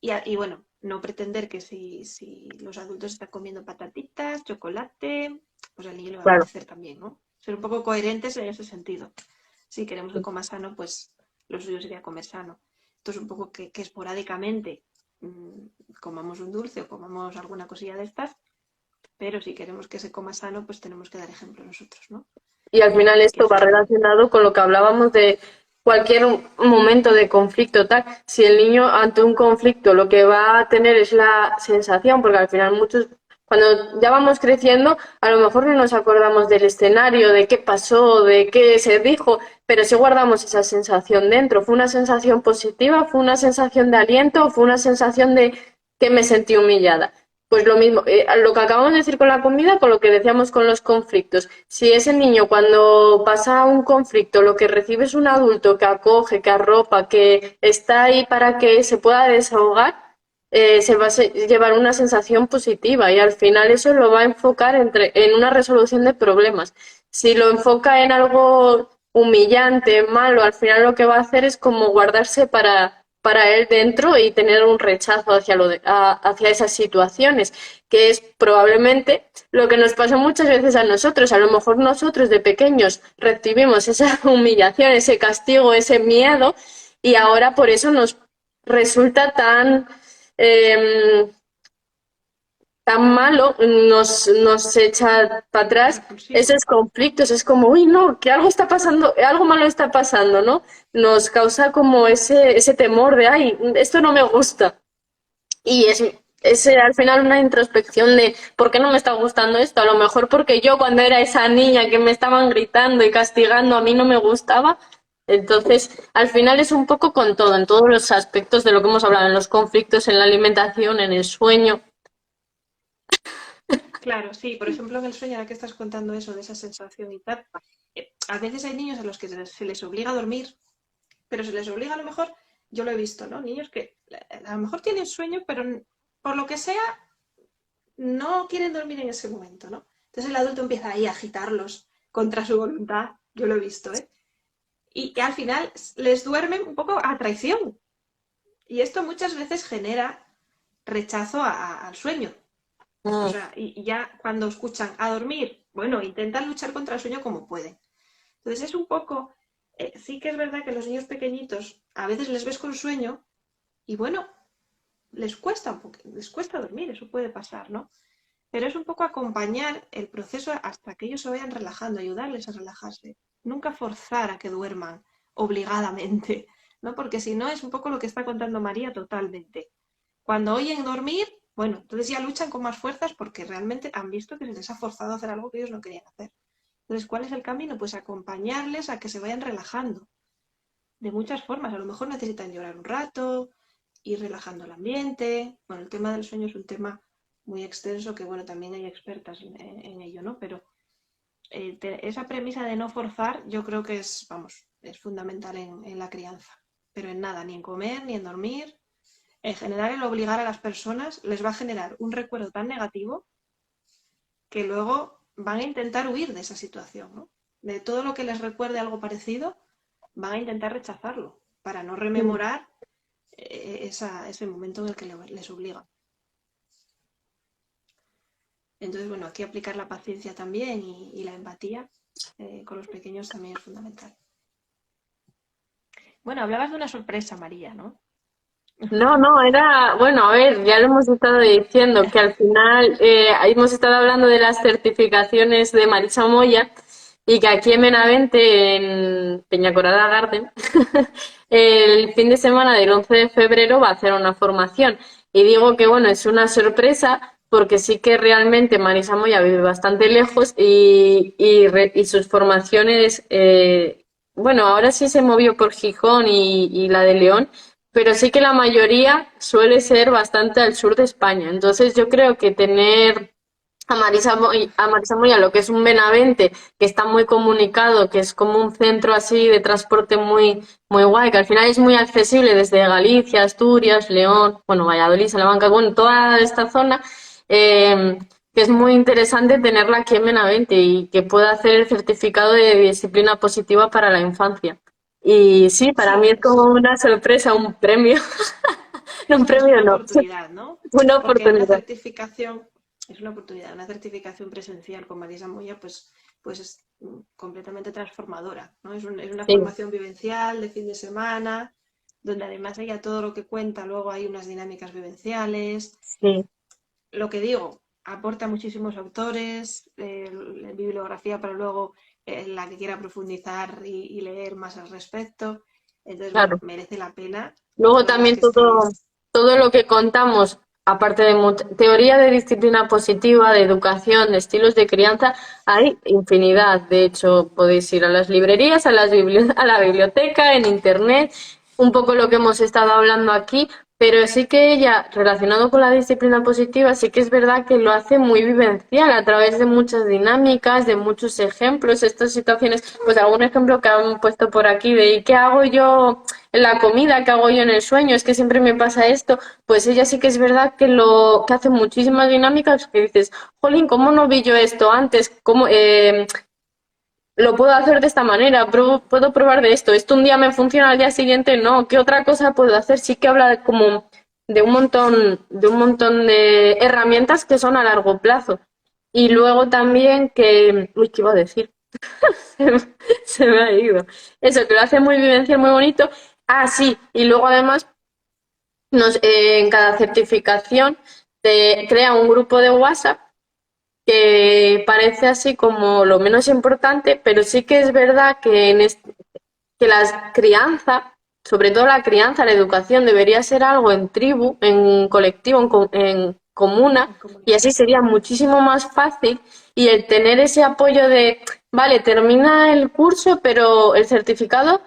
y bueno, no pretender que si los adultos están comiendo patatitas, chocolate, pues al niño le va a Claro. apetecer también, ¿no? Ser un poco coherentes en ese sentido. Si queremos que coma sano, pues lo suyo sería comer sano. Esto es un poco que esporádicamente comamos un dulce o comamos alguna cosilla de estas, pero si queremos que se coma sano, pues tenemos que dar ejemplo nosotros, ¿no? Y al final Que esto al va final, relacionado con lo que hablábamos de cualquier momento de conflicto, tal. Si el niño ante un conflicto lo que va a tener es la sensación, porque al final muchos, cuando ya vamos creciendo, a lo mejor no nos acordamos del escenario, de qué pasó, de qué se dijo, pero sí guardamos esa sensación dentro. ¿Fue una sensación positiva? ¿Fue una sensación de aliento? ¿Fue una sensación de que me sentí humillada? Pues lo mismo, lo que acabamos de decir con la comida, con lo que decíamos con los conflictos. Si ese niño cuando pasa un conflicto lo que recibe es un adulto que acoge, que arropa, que está ahí para que se pueda desahogar, se va a llevar una sensación positiva y al final eso lo va a enfocar en una resolución de problemas. Si lo enfoca en algo humillante, malo, al final lo que va a hacer es como guardarse para él dentro y tener un rechazo hacia esas situaciones, que es probablemente lo que nos pasa muchas veces a nosotros. A lo mejor nosotros de pequeños recibimos esa humillación, ese castigo, ese miedo, y ahora por eso nos resulta eh, tan malo, nos echa para atrás impulsivo. esos conflictos. Es como, uy, no, que algo está pasando, algo malo está pasando, ¿no? Nos causa como ese temor de, ay, esto no me gusta. Y es al final una introspección de ¿por qué no me está gustando esto? A lo mejor porque yo cuando era esa niña que me estaban gritando y castigando a mí no me gustaba. Entonces, al final es un poco con todo, en todos los aspectos de lo que hemos hablado, en los conflictos, en la alimentación, en el sueño. Claro, sí, por ejemplo, en el sueño, ahora que estás contando eso, de esa sensación y tal, a veces hay niños a los que se les obliga a dormir, pero se les obliga a lo mejor, yo lo he visto, ¿no? Niños que a lo mejor tienen sueño, pero por lo que sea, no quieren dormir en ese momento, ¿no? Entonces el adulto empieza ahí a agitarlos contra su voluntad, yo lo he visto, ¿eh? Y al final les duermen un poco a traición. Y esto muchas veces genera rechazo al sueño. O Mm. sea, y ya cuando escuchan a dormir, bueno, intentan luchar contra el sueño como pueden. Entonces es un poco, sí que es verdad que los niños pequeñitos a veces les ves con sueño y bueno, les cuesta un poco, les cuesta dormir, eso puede pasar, ¿no? Pero es un poco acompañar el proceso hasta que ellos se vayan relajando, ayudarles a relajarse. Nunca forzar a que duerman obligadamente, ¿no? Porque si no es un poco lo que está contando María totalmente. Cuando oyen dormir, bueno, entonces ya luchan con más fuerzas porque realmente han visto que se les ha forzado a hacer algo que ellos no querían hacer. Entonces, ¿cuál es el camino? Pues acompañarles a que se vayan relajando de muchas formas. A lo mejor necesitan llorar un rato, ir relajando el ambiente. Bueno, el tema del sueño es un tema muy extenso que, bueno, también hay expertas en ello, ¿no? Pero esa premisa de no forzar yo creo que es, vamos, es fundamental en la crianza. Pero en nada, ni en comer, ni en dormir. En general, el obligar a las personas les va a generar un recuerdo tan negativo que luego van a intentar huir de esa situación, ¿no? De todo lo que les recuerde algo parecido, van a intentar rechazarlo para no rememorar ese momento en el que les obligan. Entonces, bueno, aquí aplicar la paciencia también y la empatía con los pequeños también es fundamental. Bueno, hablabas de una sorpresa, María, ¿no? No, no, era, bueno, a ver, ya lo hemos estado diciendo, que al final hemos estado hablando de las certificaciones de Marisa Moya y que aquí en Benavente, en Peñacorada Garden, el fin de semana del 11 de febrero va a hacer una formación. Y digo que, bueno, es una sorpresa porque sí que realmente Marisa Moya vive bastante lejos y sus formaciones, bueno, ahora sí se movió por Gijón y la de León, pero sí que la mayoría suele ser bastante al sur de España. Entonces yo creo que tener A Marisa Moya, lo que es un Benavente, que está muy comunicado, que es como un centro así de transporte muy guay, que al final es muy accesible desde Galicia, Asturias, León, bueno, Valladolid, Salamanca, bueno, toda esta zona, eh, que es muy interesante tenerla aquí en Benavente y que pueda hacer el certificado de disciplina positiva para la infancia. Y sí, para mí Sí, es como una sorpresa, un premio, no, un es premio una no, oportunidad, ¿no? una Porque una oportunidad. certificación es una oportunidad, una certificación presencial con Marisa Moya, pues es completamente transformadora, ¿no? Es una Sí, formación vivencial de fin de semana, donde además ella todo lo que cuenta, luego hay unas dinámicas vivenciales. sí. Lo que digo, aporta muchísimos autores, bibliografía para luego la que quiera profundizar y leer más al respecto. Entonces, bueno, Claro. merece la pena Luego todos los también que estéis. todo lo que contamos, aparte de teoría de disciplina positiva, de educación, de estilos de crianza, hay infinidad. De hecho, podéis ir a las librerías, a la biblioteca, en internet, un poco lo que hemos estado hablando aquí, pero sí que ella, relacionado con la disciplina positiva, sí que es verdad que lo hace muy vivencial a través de muchas dinámicas, de muchos ejemplos, estas situaciones, pues algún ejemplo que han puesto por aquí de ¿y qué hago yo en la comida, qué hago yo en el sueño? Es que siempre me pasa esto. Pues ella sí que es verdad que lo que hace muchísimas dinámicas que dices, jolín, ¿cómo no vi yo esto antes? ¿Cómo, lo puedo hacer de esta manera? ¿Puedo probar de esto? ¿Esto un día me funciona, al día siguiente no? ¿Qué otra cosa puedo hacer? Sí que habla como de un montón de herramientas que son a largo plazo. Y luego también que, uy, ¿qué iba a decir? Se me, se me ha ido. Eso, que lo hace muy vivencial, muy bonito. Ah, sí, y luego además en cada certificación te crea un grupo de WhatsApp que parece así como lo menos importante, pero sí que es verdad que, que la crianza, sobre todo la crianza, la educación, debería ser algo en tribu, en colectivo, en comuna, En y así comunidad. sería muchísimo más fácil. Y el tener ese apoyo de, vale, termina el curso, pero el certificado,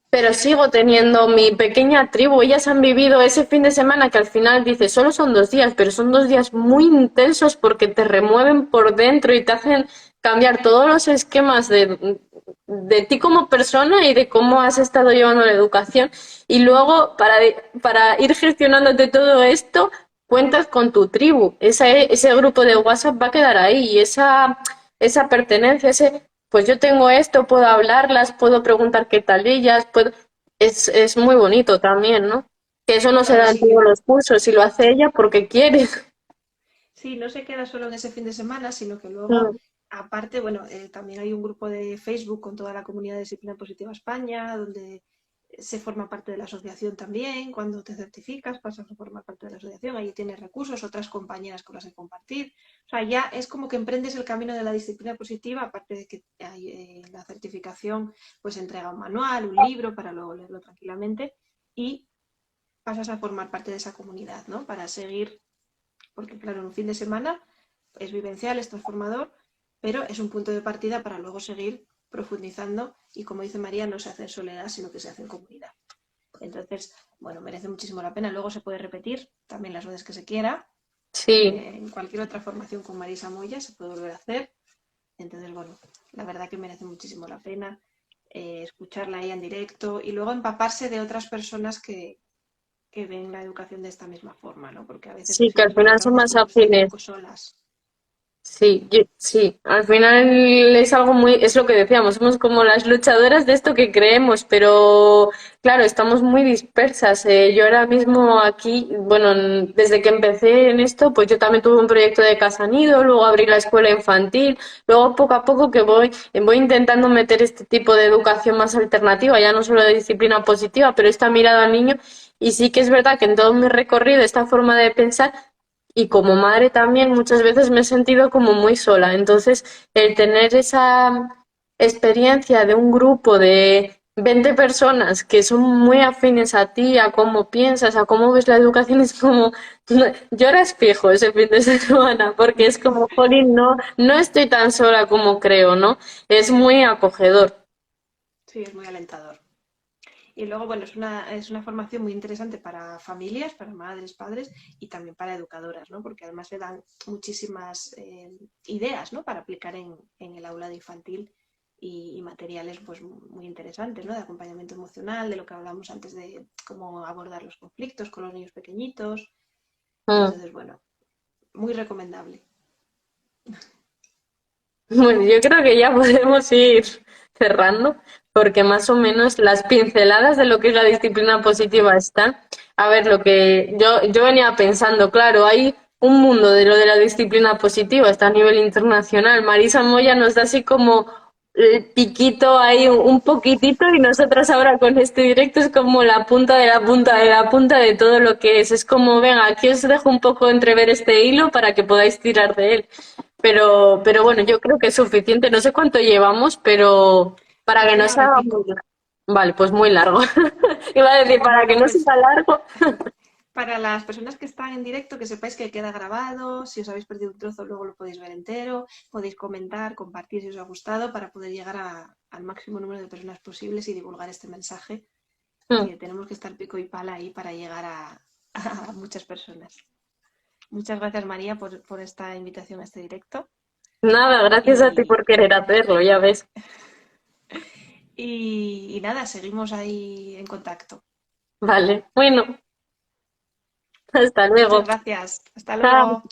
pero sigo teniendo mi pequeña tribu. Ellas han vivido ese fin de semana que al final dices, solo son 2 días, pero son 2 días muy intensos porque te remueven por dentro y te hacen cambiar todos los esquemas de ti como persona y de cómo has estado llevando la educación. Y luego, para ir gestionándote todo esto, cuentas con tu tribu. Ese grupo de WhatsApp va a quedar ahí y esa pertenencia, ese pues yo tengo esto, puedo hablarlas, puedo preguntar qué tal ellas, es muy bonito también, ¿no? Que eso no se Claro, da en sí, todos los cursos, y lo hace ella porque quiere. sí, no se queda solo en ese fin de semana, sino que luego, Mm. aparte, bueno, también hay un grupo de Facebook con toda la comunidad de Disciplina Positiva España, donde se forma parte de la asociación también. Cuando te certificas, pasas a formar parte de la asociación. Allí tienes recursos, otras compañeras con las que compartir. O sea, ya es como que emprendes el camino de la disciplina positiva, aparte de que hay, la certificación pues entrega un manual, un libro para luego leerlo tranquilamente y pasas a formar parte de esa comunidad, ¿no? Para seguir, porque claro, en un fin de semana es vivencial, es transformador, pero es un punto de partida para luego seguir profundizando y como dice María, no se hace en soledad, sino que se hace en comunidad. Entonces, bueno, merece muchísimo la pena. Luego se puede repetir también las veces que se quiera. Sí, En cualquier otra formación con Marisa Moya se puede volver a hacer. Entonces, bueno, la verdad que merece muchísimo la pena escucharla ahí en directo y luego empaparse de otras personas que ven la educación de esta misma forma, ¿no? Porque a veces sí, que al siento que final las son madres más podemos estar un afines. poco solas. Sí, sí, al final es algo muy, es lo que decíamos, somos como las luchadoras de esto que creemos, pero claro, estamos muy dispersas. Yo ahora mismo aquí, bueno, desde que empecé en esto, pues yo también tuve un proyecto de Casa Nido, luego abrí la escuela infantil, luego poco a poco que voy intentando meter este tipo de educación más alternativa, ya no solo de disciplina positiva, pero esta mirada al niño, y sí que es verdad que en todo mi recorrido, esta forma de pensar y como madre también muchas veces me he sentido como muy sola. Entonces, el tener esa experiencia de un grupo de 20 personas que son muy afines a ti, a cómo piensas, a cómo ves la educación, es como, lloras fijo ese fin de semana, porque es como, jolín, no estoy tan sola como creo, ¿no? Es muy acogedor. Sí, es muy alentador. Y luego, bueno, es una formación muy interesante para familias, para madres, padres y también para educadoras, ¿no? Porque además le dan muchísimas ideas, ¿no? Para aplicar en el aula de infantil y materiales pues muy interesantes, ¿no? De acompañamiento emocional, de lo que hablamos antes de cómo abordar los conflictos con los niños pequeñitos. Mm. Entonces, bueno, muy recomendable. Bueno, yo creo que ya podemos ir cerrando, porque más o menos las pinceladas de lo que es la disciplina positiva están. A ver, lo que yo venía pensando, claro, hay un mundo de lo de la disciplina positiva, está a nivel internacional. Marisa Moya nos da así como el piquito ahí un poquitito y nosotras ahora con este directo es como la punta de la punta de la punta de todo lo que es. Es como, venga, aquí os dejo un poco entrever este hilo para que podáis tirar de él. Pero bueno, yo creo que es suficiente. No sé cuánto llevamos, pero para que no 1 hora y sea muy pico. largo. Vale, pues muy largo. Iba a decir, para que Bueno, no pues sea largo. para las personas que están en directo, que sepáis que queda grabado, si os habéis perdido un trozo luego lo podéis ver entero, podéis comentar, compartir si os ha gustado para poder llegar al máximo número de personas posibles y divulgar este mensaje, que tenemos que estar pico y pala ahí para llegar a muchas personas. Muchas gracias María por esta invitación a este directo Nada, gracias a ti y, por querer hacerlo, ya ves. y nada, seguimos ahí en contacto. Vale, bueno, hasta Muchas luego. gracias. Hasta Chao. luego.